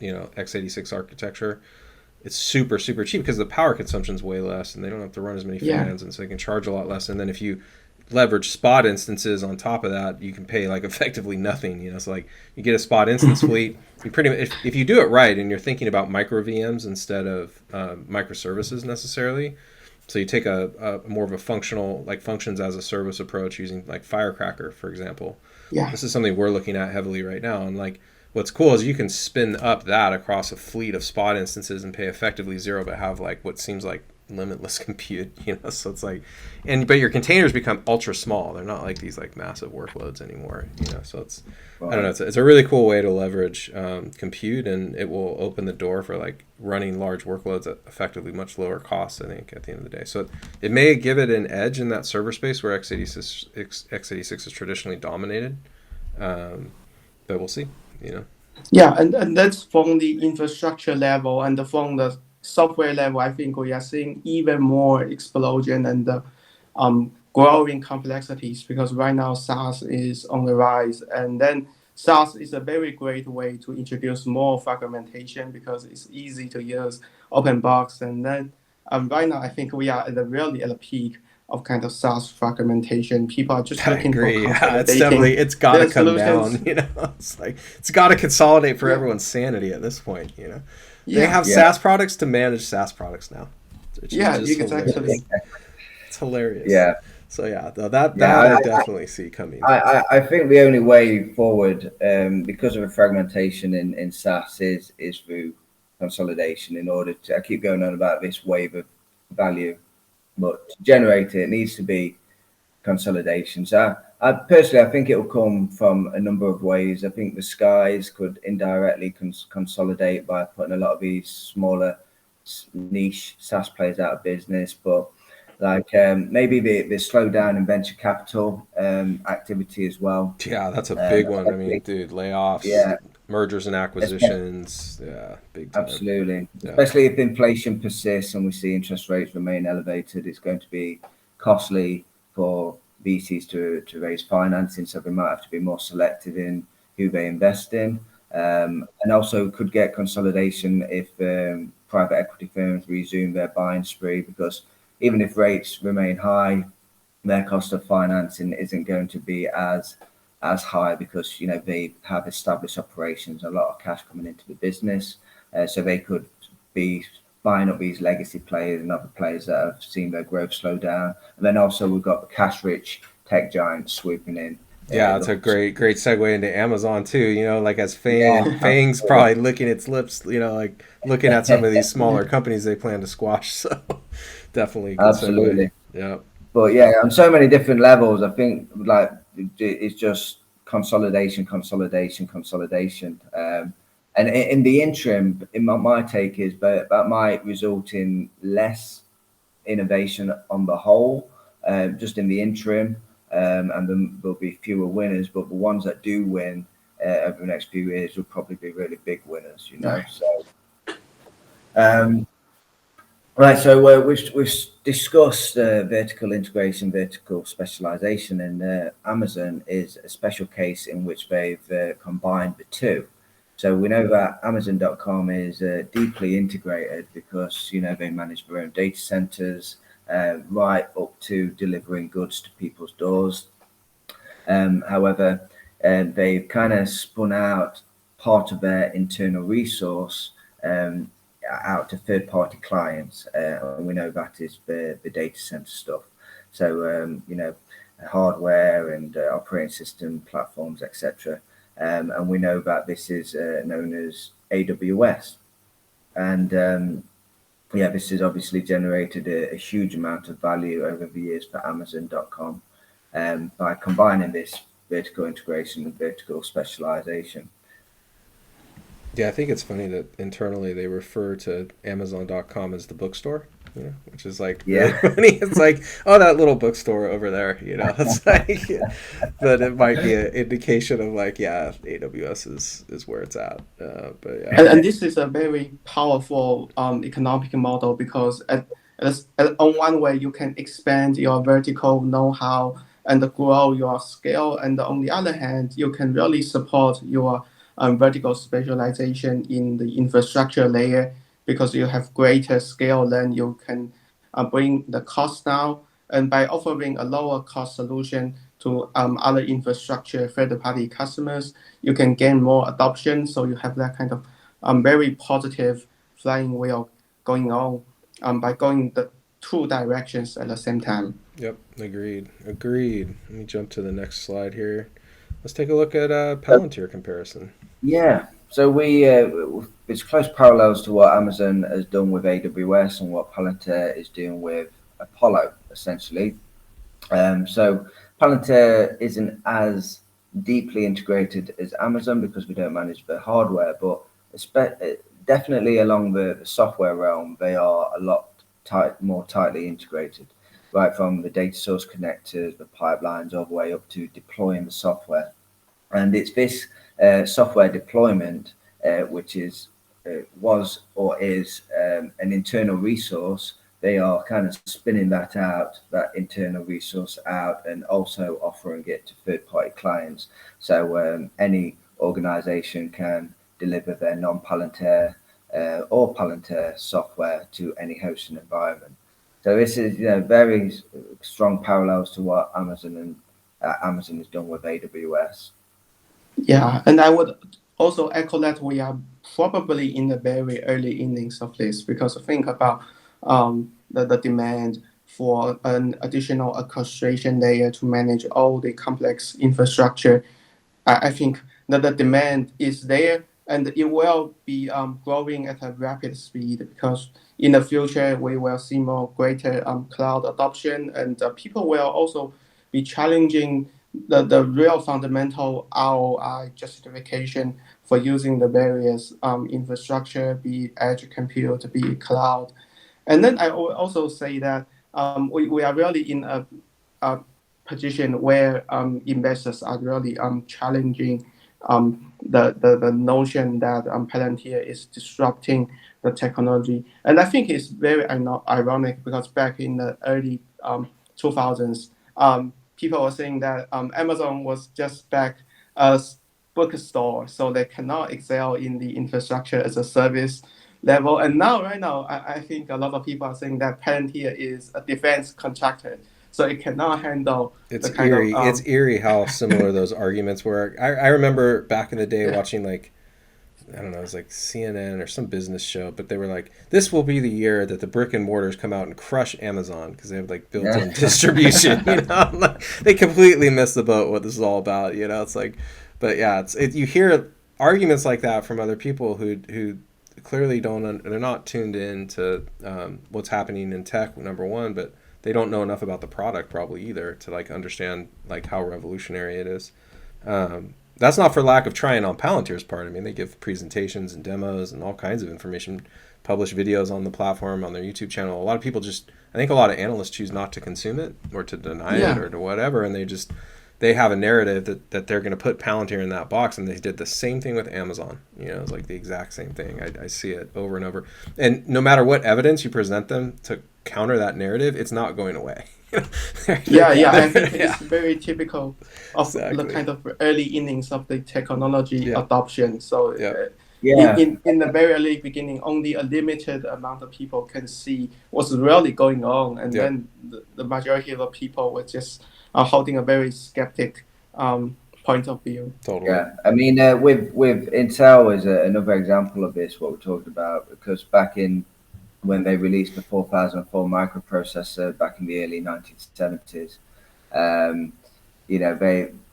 x86 architecture. It's super, super cheap because the power consumption is way less and they don't have to run as many fans, and so they can charge a lot less. And then if you leverage spot instances on top of that, you can pay effectively nothing. So you get a spot instance fleet. You pretty much, if you do it right and you're thinking about micro VMs instead of microservices necessarily. So you take a more of a functional, functions as a service approach using Firecracker, for example. Yeah. This is something we're looking at heavily right now. And what's cool is you can spin up that across a fleet of spot instances and pay effectively zero, but have what seems like limitless compute, so it's but your containers become ultra small. They're not these massive workloads anymore, so it's, I don't know, it's a really cool way to leverage compute, and it will open the door for running large workloads at effectively much lower costs, I think, at the end of the day. So it may give it an edge in that server space where x86 is traditionally dominated, but we'll see, Yeah, and that's from the infrastructure level, and from the software level, I think we are seeing even more explosion and growing complexities, because right now SaaS is on the rise, and then SaaS is a very great way to introduce more fragmentation because it's easy to use open box. And then right now I think we are really at the peak of kind of SaaS fragmentation. People are just I looking for agree. Yeah, consolidating it's got to their come solutions. down. It's like it's got to consolidate for Yeah, everyone's sanity at this point. They yeah, have Yeah, SaaS products to manage SaaS products now, which is yeah, just exactly. hilarious. It's hilarious. yeah, So yeah, that I yeah. definitely see coming. I think the only way forward, because of a fragmentation in SaaS, is through consolidation. In order to, I keep going on about this wave of value, but to generate it, it needs to be consolidation. So I personally, I think it will come from a number of ways. I think the skies could indirectly consolidate by putting a lot of these smaller niche SaaS players out of business, but like maybe the slowdown in venture capital activity as well. Yeah, that's a big one. I mean, Especially, dude, layoffs, yeah, mergers and especially, acquisitions. Yeah, big time. absolutely. Yeah. Especially if inflation persists and we see interest rates remain elevated, it's going to be costly for VCs to raise financing. So they might have to be more selective in who they invest in. And also could get consolidation if private equity firms resume their buying spree, because even if rates remain high, their cost of financing isn't going to be as high, because they have established operations, a lot of cash coming into the business, so they could be buying up these legacy players and other players that have seen their growth slow down. And then also we've got the cash rich tech giants swooping in. Yeah, it's a Looking to, great segue into Amazon too. Like as yeah, Fang's probably licking its lips, like looking at some of these smaller companies they plan to squash. So definitely a good segue. absolutely. Yeah. But yeah, on so many different levels, I think like it's just consolidation, consolidation, consolidation. And in the interim, in my take is that might result in less innovation on the whole, just in the interim, and then there'll be fewer winners. But the ones that do win over the next few years will probably be really big winners. Yeah. So. Um, Right, so we've discussed vertical integration, vertical specialization, and Amazon is a special case in which they've combined the two. So we know that Amazon.com is deeply integrated because they manage their own data centers, right up to delivering goods to people's doors. However, they've kind of spun out part of their internal resource out to third-party clients, and we know that is the data center stuff. So hardware and operating system platforms, etc. And we know that this is known as AWS, and yeah, this has obviously generated a huge amount of value over the years for Amazon.com by combining this vertical integration and vertical specialization. Yeah, I think it's funny that internally they refer to Amazon.com as the bookstore, which is like really Yeah, funny. It's like, oh, that little bookstore over there, It's like, but it might be an indication of like, yeah, AWS is where it's at. But yeah, And this is a very powerful economic model because on one way you can expand your vertical know-how and grow your scale, and on the other hand you can really support your vertical specialization in the infrastructure layer because you have greater scale, then you can bring the cost down, and by offering a lower cost solution to other infrastructure third-party customers, you can gain more adoption. So you have that kind of very positive flying wheel going on by going the two directions at the same time. yep, agreed. Let me jump to the next slide here. Let's take a look at Palantir comparison. yeah. So it's close parallels to what Amazon has done with AWS and what Palantir is doing with Apollo, essentially. So Palantir isn't as deeply integrated as Amazon because we don't manage the hardware, but definitely along the software realm, they are a lot more tightly integrated, right from the data source connectors, the pipelines, all the way up to deploying the software. And it's this software deployment, which was or is an internal resource. They are kind of spinning that internal resource out, and also offering it to third-party clients. So any organization can deliver their non-Palantir or Palantir software to any hosting environment. So this is very strong parallels to what Amazon has done with AWS. Yeah, and I would also echo that we are probably in the very early innings of this, because think about the demand for an additional orchestration layer to manage all the complex infrastructure. I think that the demand is there, and it will be growing at a rapid speed, because in the future we will see more greater cloud adoption, and people will also be challenging the real fundamental ROI justification for using the various infrastructure, be it edge compute, be it cloud. And then I will also say that we are really in a position where investors are really challenging the notion that Palantir is disrupting the technology. And I think it's very ironic, because back in the early 2000s, people were saying that Amazon was just back as bookstore, so they cannot excel in the infrastructure as a service level. And now, right now, I think a lot of people are saying that Palantir is a defense contractor, so it cannot handle It's the kind eerie. of It's eerie how similar those arguments were. I remember back in the day watching, like, I don't know, it was like CNN or some business show, but they were like, this will be the year that the brick and mortars come out and crush Amazon because they have like built-in distribution. They completely missed the boat what this is all about. It's like, but yeah, you hear arguments like that from other people who clearly they're not tuned in to what's happening in tech, number one, but they don't know enough about the product probably either to like understand like how revolutionary it is. That's not for lack of trying on Palantir's part. I mean, they give presentations and demos and all kinds of information, publish videos on the platform, on their YouTube channel. A lot of people I think a lot of analysts choose not to consume it or to deny it or to whatever. And they have a narrative that they're going to put Palantir in that box. And they did the same thing with Amazon. It's like the exact same thing. I see it over and over. And no matter what evidence you present them to counter that narrative, it's not going away. I think it's very typical of the kind of early innings of the technology adoption. So in the very early beginning, only a limited amount of people can see what's really going on, and then the majority of the people were just holding a very skeptic point of view. Totally. Yeah, I mean, with Intel is another example of this, what we talked about, because back in when they released the 4004 microprocessor back in the early 1970s,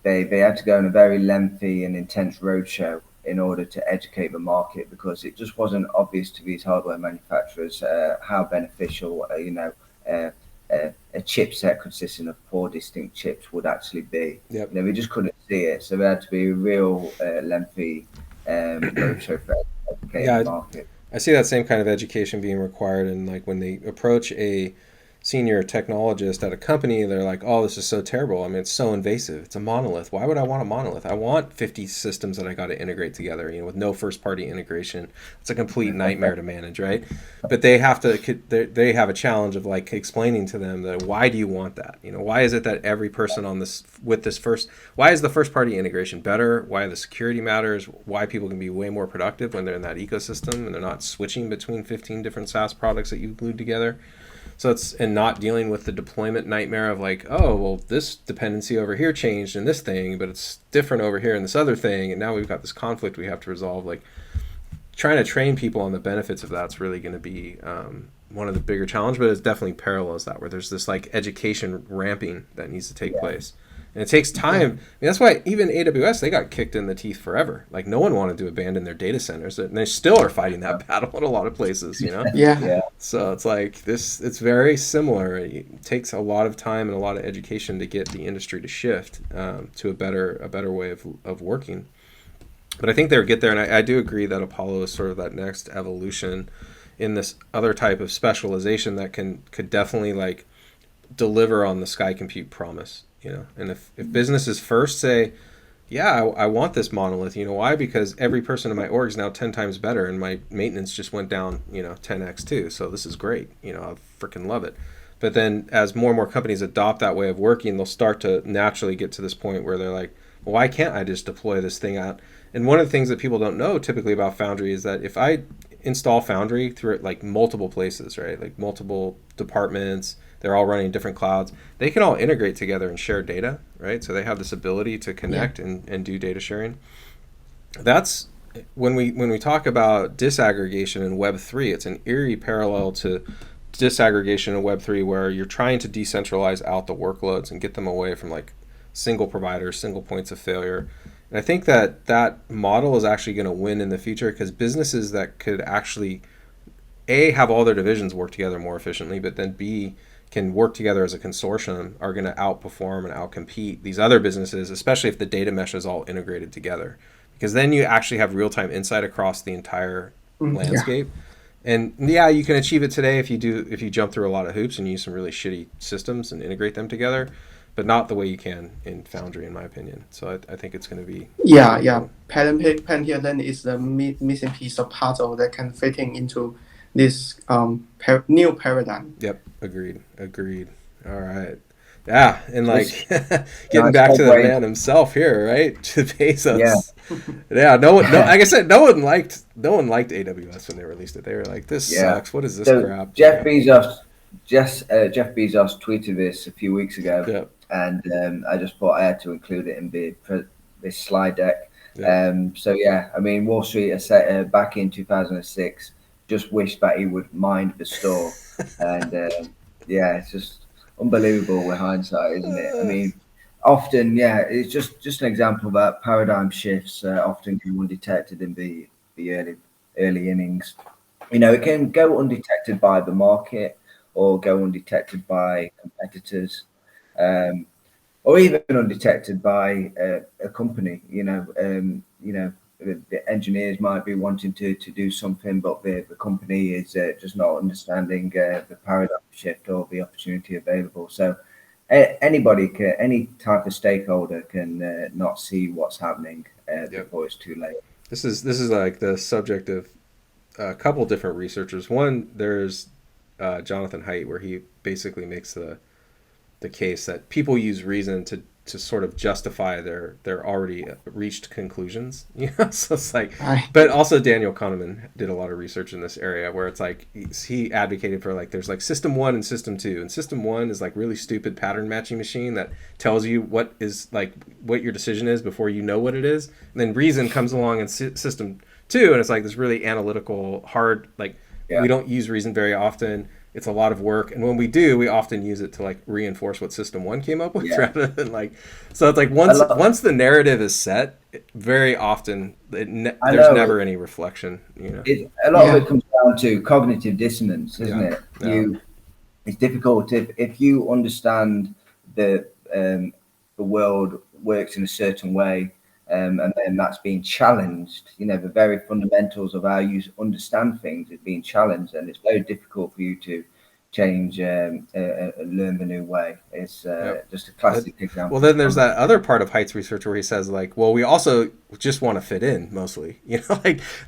they had to go on a very lengthy and intense roadshow in order to educate the market, because it just wasn't obvious to these hardware manufacturers how beneficial a chipset consisting of 4 distinct chips would actually be. We just couldn't see it, so there had to be a real lengthy roadshow for educating the market. I see that same kind of education being required, and like when they approach a senior technologist at a company, they're like, oh, this is so terrible. I mean, it's so invasive. It's a monolith. Why would I want a monolith? I want 50 systems that I got to integrate together, with no first-party integration. It's a complete nightmare to manage, right? But they have a challenge of like explaining to them that why do you want that? Why is it that every person on this why is the first-party integration better? Why the security matters? Why people can be way more productive when they're in that ecosystem and they're not switching between 15 different SaaS products that you glued together. So and not dealing with the deployment nightmare of like, oh, well, this dependency over here changed in this thing, but it's different over here in this other thing, and now we've got this conflict we have to resolve. Like, trying to train people on the benefits of that's really going to be one of the bigger challenges, but it definitely parallels that, where there's this like education ramping that needs to take place. And it takes time. I mean, that's why even AWS, they got kicked in the teeth forever. Like, no one wanted to abandon their data centers, and they still are fighting that battle in a lot of places, So it's like it's very similar. It takes a lot of time and a lot of education to get the industry to shift to a better way of working. But I think they'll get there, and I do agree that Apollo is sort of that next evolution in this other type of specialization that could definitely like deliver on the Sky Compute promise. And if businesses first say, I want this monolith, why? Because every person in my org is now 10 times better, and my maintenance just went down, 10x too. So this is great. I freaking love it. But then as more and more companies adopt that way of working, they'll start to naturally get to this point where they're like, well, why can't I just deploy this thing out? And one of the things that people don't know typically about Foundry is that if I install Foundry through like multiple places, right? Like multiple departments. They're all running different clouds. They can all integrate together and share data, right? So they have this ability to Yeah. connect and do data sharing. That's when we talk about disaggregation in Web3, it's an eerie parallel to disaggregation in Web3, where you're trying to decentralize out the workloads and get them away from like single providers, single points of failure. And I think that that model is actually going to win in the future, because businesses that could actually A, have all their divisions work together more efficiently, but then B, can work together as a consortium, are going to outperform and outcompete these other businesses, especially if the data mesh is all integrated together. Because then you actually have real-time insight across the entire Yeah. landscape. And yeah, you can achieve it today if you jump through a lot of hoops and use some really shitty systems and integrate them together, but not the way you can in Foundry, in my opinion. So I think it's going to be Yeah, really yeah. cool. Palantir then is the missing piece of puzzle that can fit into this new paradigm. Yep, agreed. All right. Yeah, and Just like getting nice back to the segue. man himself here, right? To Yeah. Bezos. Yeah, no one, no, like I said, no one liked AWS when they released it. They were like, "This Yeah. sucks. What is this So crap?" Jeff Bezos, Jeff Bezos tweeted this a few weeks ago, Yeah, and I just thought I had to include it in this slide deck. yeah. So yeah, I mean, Wall Street back in 2006 just wished that he would mind the store, and yeah, it's just unbelievable with hindsight, isn't it? I mean, often, yeah, it's just an example that paradigm shifts often go undetected in the early innings. You know, it can go undetected by the market or go undetected by competitors, um, or even undetected by a company. The engineers might be wanting to do something, but the company is just not understanding the paradigm shift or the opportunity available. So anybody can, any type of stakeholder can not see what's happening Yep. before it's too late. This is like the subject of a couple different researchers. One, there's Jonathan Haidt, where he basically makes the case that people use reason to sort of justify their already reached conclusions. So it's like, Right. but also Daniel Kahneman did a lot of research in this area, where it's like he advocated for like there's like system 1 and system 2, and system 1 is like really stupid pattern matching machine that tells you what is like what your decision is before you know what it is, and then reason comes along in system 2, and it's like this really analytical hard, like Yeah, we don't use reason very often. It's a lot of work, and when we do, we often use it to like reinforce what system 1 came up with yeah. rather than like. So it's like A once lot. once the narrative is set, very often I there's know never any reflection. a lot of Yeah. it comes down to cognitive dissonance, isn't Yeah, it? yeah, It's difficult if you understand the um, the world works in a certain way, and then that's being challenged. You know, the very fundamentals of how you understand things is being challenged, and it's very difficult for you to change learn the new way. It's yeah. just a That, classic well, example. then there's that other part of Height's research where he says like, well, we also just want to fit in mostly.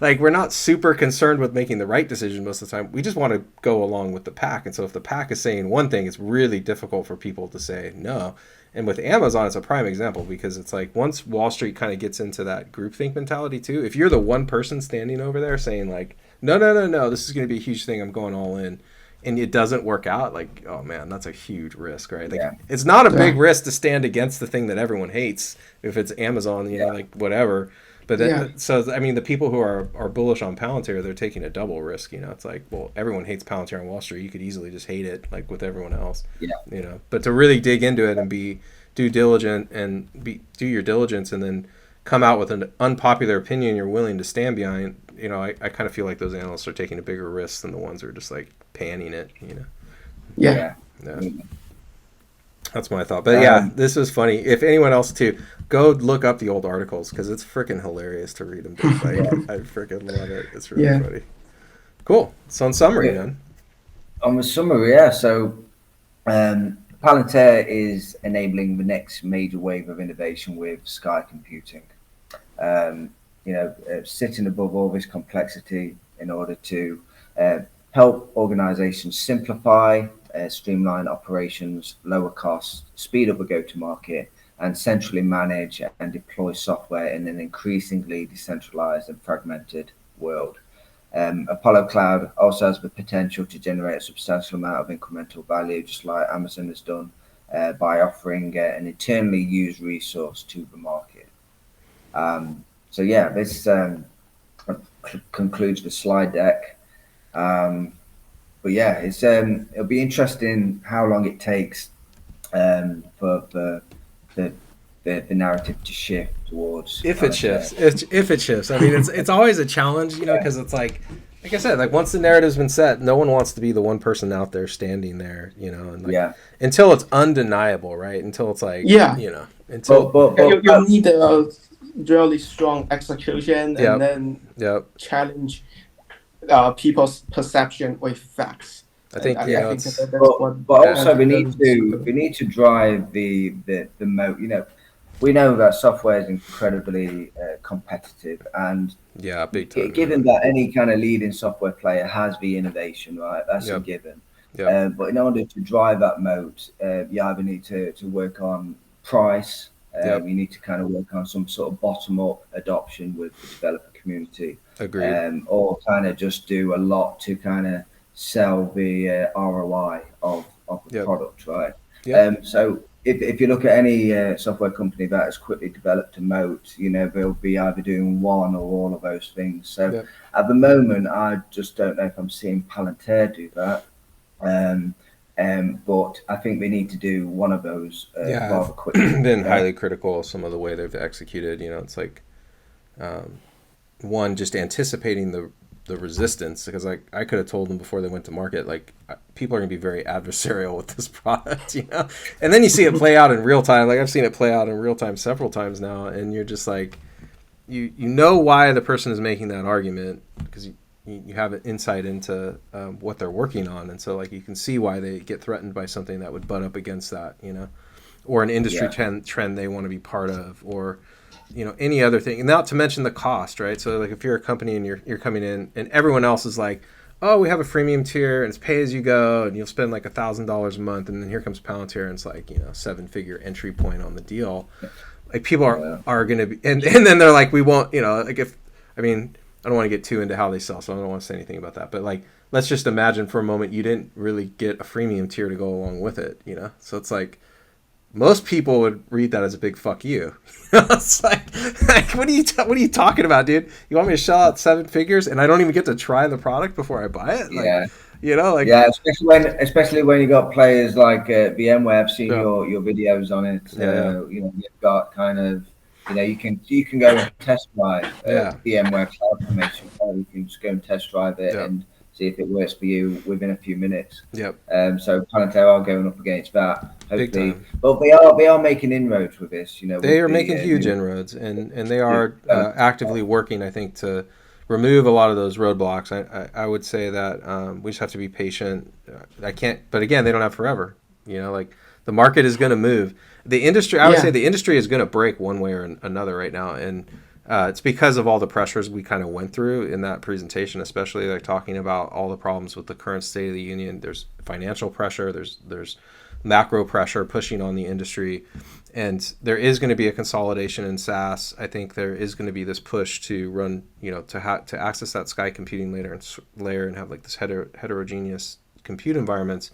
Like we're not super concerned with making the right decision most of the time. We just want to go along with the pack. And so if the pack is saying one thing, it's really difficult for people to say no. And with Amazon, it's a prime example, because it's like once Wall Street kind of gets into that groupthink mentality too, if you're the one person standing over there saying like, no, no, no, no, this is going to be a huge thing, I'm going all in, and it doesn't work out, like, oh man, that's a huge risk, right? Like, Yeah, it's not a big Yeah. risk to stand against the thing that everyone hates if it's Amazon, yeah, like whatever. But Yeah. so I mean, the people who are bullish on Palantir, they're taking a double risk. It's like, well, everyone hates Palantir on Wall Street. You could easily just hate it, like with everyone else. yeah, But to really dig into it and be due diligent and do your diligence, and then come out with an unpopular opinion you're willing to stand behind. I kind of feel like those analysts are taking a bigger risk than the ones who are just like panning it. Yeah. yeah. Yeah. Mm. That's my thought. But yeah, Um, this was funny. If anyone else too, go look up the old articles, because it's freaking hilarious to read them. Like, yeah, I freaking love it. It's really Yeah. funny. Cool. So in summary, yeah. man. On the summary, yeah. So Palantir is enabling the next major wave of innovation with sky computing. Sitting above all this complexity in order to uh, help organizations simplify, streamline operations, lower costs, speed up a go-to-market, and centrally manage and deploy software in an increasingly decentralized and fragmented world. Apollo Cloud also has the potential to generate a substantial amount of incremental value, just like Amazon has done, by offering an internally used resource to the market. So yeah, this concludes the slide deck. But yeah, it'll be interesting how long it takes for the narrative to shift towards. If it shifts, if it shifts. I mean, it's always a challenge, you know, because it's like I said, like once the narrative's been set, no one wants to be the one person out there standing there, you know, and like until it's undeniable, right? Until it's like, you know, until you need a really strong execution and then challenge people's perception with facts. I think, but also we need to drive the moat. You know, we know that software is incredibly competitive, and big time. Given that any kind of leading software player has the innovation, right? That's a given. But in order to drive that moat, you either need to work on price. You need to kind of work on some sort of bottom-up adoption with the developer community. Agreed. Or kind of just do a lot to kind of sell the ROI of the product, right? So if you look at any software company that has quickly developed a moat, you know, they'll be either doing one or all of those things. So at the moment, I just don't know if I'm seeing Palantir do that. But I think they need to do one of those rather quickly. Been highly critical of some of the way they've executed. You know, it's like one, just anticipating the resistance, because like I could have told them before they went to market, like people are gonna be very adversarial with this product, you know, and then you see it play out in real time. Like I've seen it play out in real time several times now, and you're just like, you know why the person is making that argument, because you have an insight into what they're working on, and so like you can see why they get threatened by something that would butt up against that, you know, or an industry trend they want to be part of, or you know, any other thing. And not to mention the cost, right? So like if you're a company and you're coming in and everyone else is like, oh, we have a freemium tier and it's pay as you go and you'll spend like $1,000 a month, and then here comes Palantir and it's like, you know, 7-figure entry point on the deal. Like people are going to be, and then they're like, we won't, you know, like if, I mean, I don't want to get too into how they sell, so I don't want to say anything about that. But like, let's just imagine for a moment you didn't really get a freemium tier to go along with it, you know? So it's like, most people would read that as a big fuck you. It's like what are you talking about, dude? You want me to shell out 7 figures and I don't even get to try the product before I buy it? Like, you know, like especially when you got players like VMware. I've seen your videos on it. You know, you've got kind of, you know, you can go and test drive VMware Cloud Formation. You can just go and test drive it and see if it works for you within a few minutes. So Palantir are going up against that, hopefully. But they are making inroads with this, you know. They are making huge inroads, and they are actively working, I think, to remove a lot of those roadblocks. I would say that we just have to be patient. But again, they don't have forever. You know, like the market is going to move. The industry, I would say the industry is going to break one way or another right now, and it's because of all the pressures we kind of went through in that presentation, especially like talking about all the problems with the current state of the union. There's financial pressure, there's macro pressure pushing on the industry, and there is going to be a consolidation in SaaS. I think there is going to be this push to run, you know, to access that sky computing layer and have like this heterogeneous compute environments.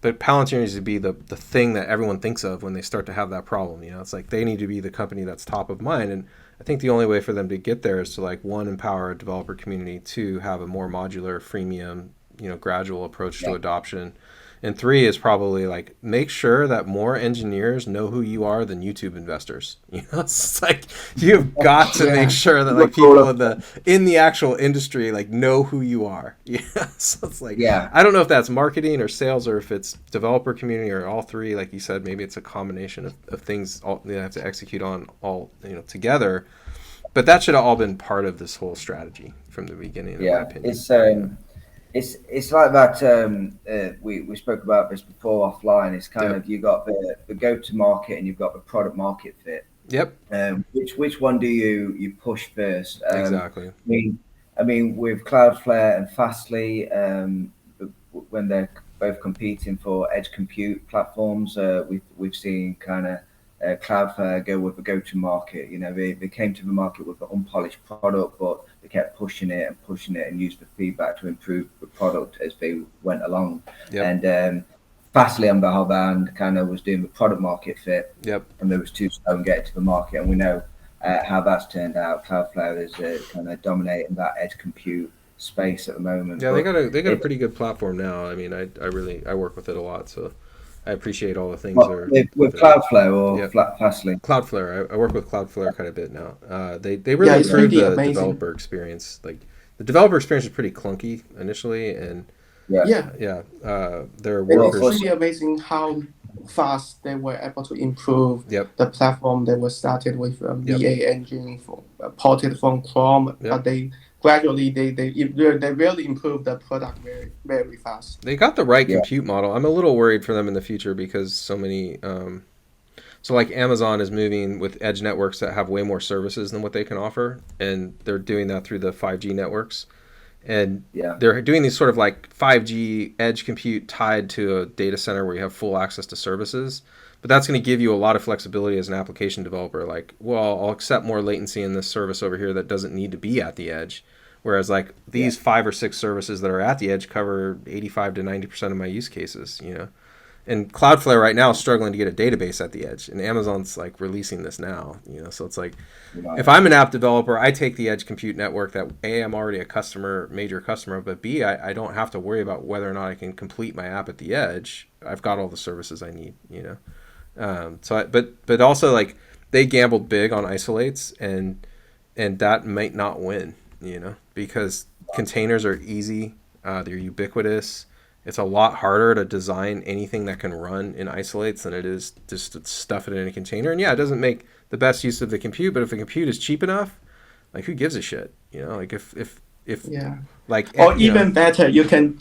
But Palantir needs to be the thing that everyone thinks of when they start to have that problem. You know, it's like they need to be the company that's top of mind. And I think the only way for them to get there is to like, one, empower a developer community, two, have a more modular, freemium, you know, gradual approach to adoption. And three is probably like, make sure that more engineers know who you are than YouTube investors. You know, it's like you've got to make sure that like people in the actual industry like know who you are. Yeah, so it's like I don't know if that's marketing or sales or if it's developer community or all three. Like you said, maybe it's a combination of things they have to execute on all, you know, together. But that should have all been part of this whole strategy from the beginning. In my opinion. It's like that. We spoke about this before offline. It's kind of, you got the go to market and you've got the product market fit. Which one do you push first? Exactly. I mean, with Cloudflare and Fastly, when they're both competing for edge compute platforms, we've seen kind of Cloudflare go with the go to market. You know, they came to the market with an unpolished product, but pushing it and used the feedback to improve the product as they went along. Yep. And Fastly, on the other hand, kind of was doing the product market fit. Yep. And there was too slow in getting to the market, and we know how that's turned out. Cloudflare is kind of dominating that edge compute space at the moment. Yeah, they got a pretty good platform now. I mean, I work with it a lot, so I appreciate all the things. With Cloudflare or Fastly? Cloudflare. I work with Cloudflare quite a bit now. They really improved the developer experience. Like the developer experience is pretty clunky initially, and their workers. It's really amazing how fast they were able to improve the platform. They were started with VA engine ported from Chrome, but they gradually they really improved the product very, very fast. They got the right compute model. I'm a little worried for them in the future because so many so like Amazon is moving with edge networks that have way more services than what they can offer, and they're doing that through the 5G networks. And they're doing these sort of like 5G edge compute tied to a data center where you have full access to services. But that's going to give you a lot of flexibility as an application developer. Like, well, I'll accept more latency in this service over here that doesn't need to be at the edge. Whereas like these 5 or 6 services that are at the edge cover 85 to 90% of my use cases, you know. And Cloudflare right now is struggling to get a database at the edge, and Amazon's like releasing this now, you know. So it's like, if I'm an app developer, I take the edge compute network that A, I'm already a major customer, but B, I don't have to worry about whether or not I can complete my app at the edge. I've got all the services I need, you know. But also like they gambled big on isolates, and that might not win, you know, because containers are easy, they're ubiquitous. It's a lot harder to design anything that can run in isolates than it is just to stuff it in a container. And it doesn't make the best use of the compute, but if the compute is cheap enough, like who gives a shit? You know, like if like, or even better, you can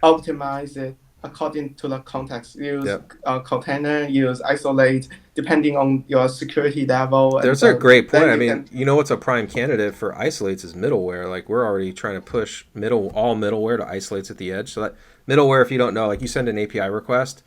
optimize it according to the context. Use a container, use isolate, depending on your security level. There's a great point. I mean, you know what's a prime candidate for isolates is middleware. Like we're already trying to push all middleware to isolates at the edge. So that middleware, if you don't know, like you send an API request,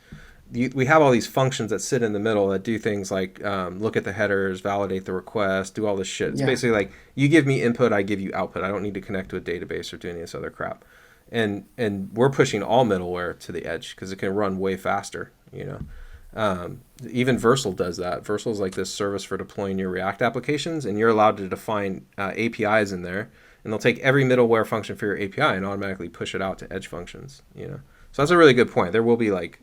we have all these functions that sit in the middle that do things like look at the headers, validate the request, do all this shit. It's basically like you give me input, I give you output. I don't need to connect to a database or do any of this other crap. And we're pushing all middleware to the edge because it can run way faster, you know. Even Versal does that. Versal is like this service for deploying your React applications, and you're allowed to define APIs in there, and they'll take every middleware function for your API and automatically push it out to edge functions, you know. So that's a really good point. There will be like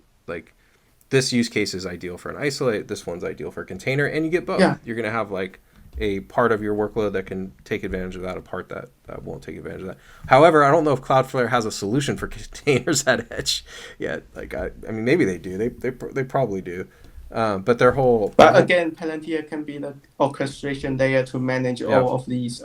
this use case is ideal for an isolate, this one's ideal for a container, and you get both. You're going to have like a part of your workload that can take advantage of that, a part that won't take advantage of that. However, I don't know if Cloudflare has a solution for containers at edge yet. Like, I mean, maybe they do. They probably do. But their whole... But again, Palantir can be the orchestration layer to manage all of these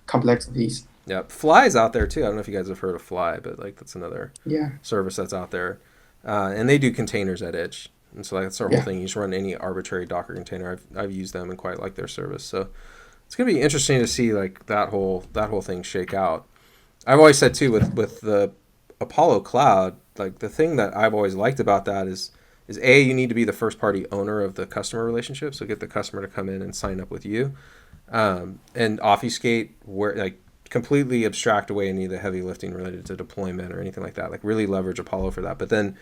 complexities. Yeah, Fly's out there too. I don't know if you guys have heard of Fly, but like that's another service that's out there. And they do containers at edge. And so that's our whole thing. You just run any arbitrary Docker container. I've used them and quite like their service. So it's going to be interesting to see like that whole thing shake out. I've always said too with the Apollo Cloud, like the thing that I've always liked about that is A, you need to be the first party owner of the customer relationship. So get the customer to come in and sign up with you, and obfuscate where like completely abstract away any of the heavy lifting related to deployment or anything like that. Like really leverage Apollo for that. But then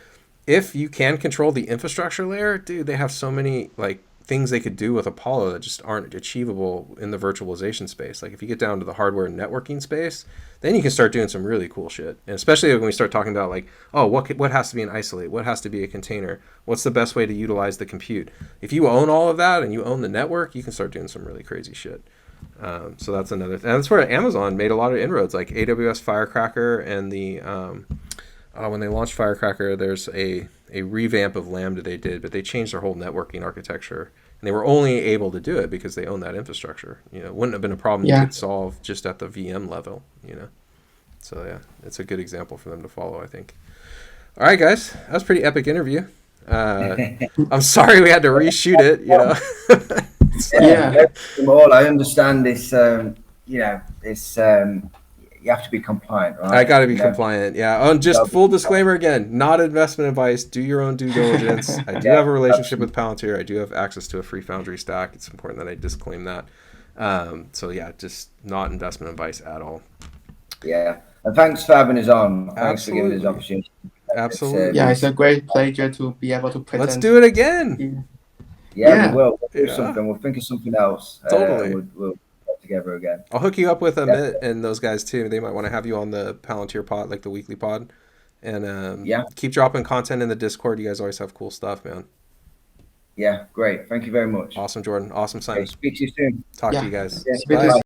if you can control the infrastructure layer, dude, they have so many like things they could do with Apollo that just aren't achievable in the virtualization space. Like if you get down to the hardware and networking space, then you can start doing some really cool shit. And especially when we start talking about like, oh, what has to be an isolate? What has to be a container? What's the best way to utilize the compute? If you own all of that and you own the network, you can start doing some really crazy shit. So that's another thing. And that's where Amazon made a lot of inroads, like AWS Firecracker and the... when they launched Firecracker, there's a revamp of Lambda they did, but they changed their whole networking architecture. And they were only able to do it because they own that infrastructure. You know, it wouldn't have been a problem you could solve just at the VM level, you know. So, yeah, it's a good example for them to follow, I think. All right, guys. That was a pretty epic interview. I'm sorry we had to reshoot it, you know. I understand this, you know, this... you have to be compliant, right? I got to be compliant, yeah. And just full disclaimer again, not investment advice. Do your own due diligence. I do have a relationship with Palantir. I do have access to a free Foundry stack. It's important that I disclaim that. So yeah, just not investment advice at all. Yeah. And thanks for having us on. Thanks for giving us the Absolutely. opportunity. Absolutely. Yeah, it's a great pleasure to be able to Let's present do it again. here. Yeah, we Yeah, will. We'll do Yeah, something. We'll think of something else, and totally. we'll get together again. I'll hook you up with Yeah. Amit and those guys too. They might want to have you on the Palantir pod, like the weekly pod, and Yeah. keep dropping content in the Discord. You guys always have cool stuff, man. Yeah. Great. Thank you very much. Awesome, Jordan. Awesome, Okay. Simon. Speak to you soon. Talk to yeah. you guys. Yeah. Speak to you Bye.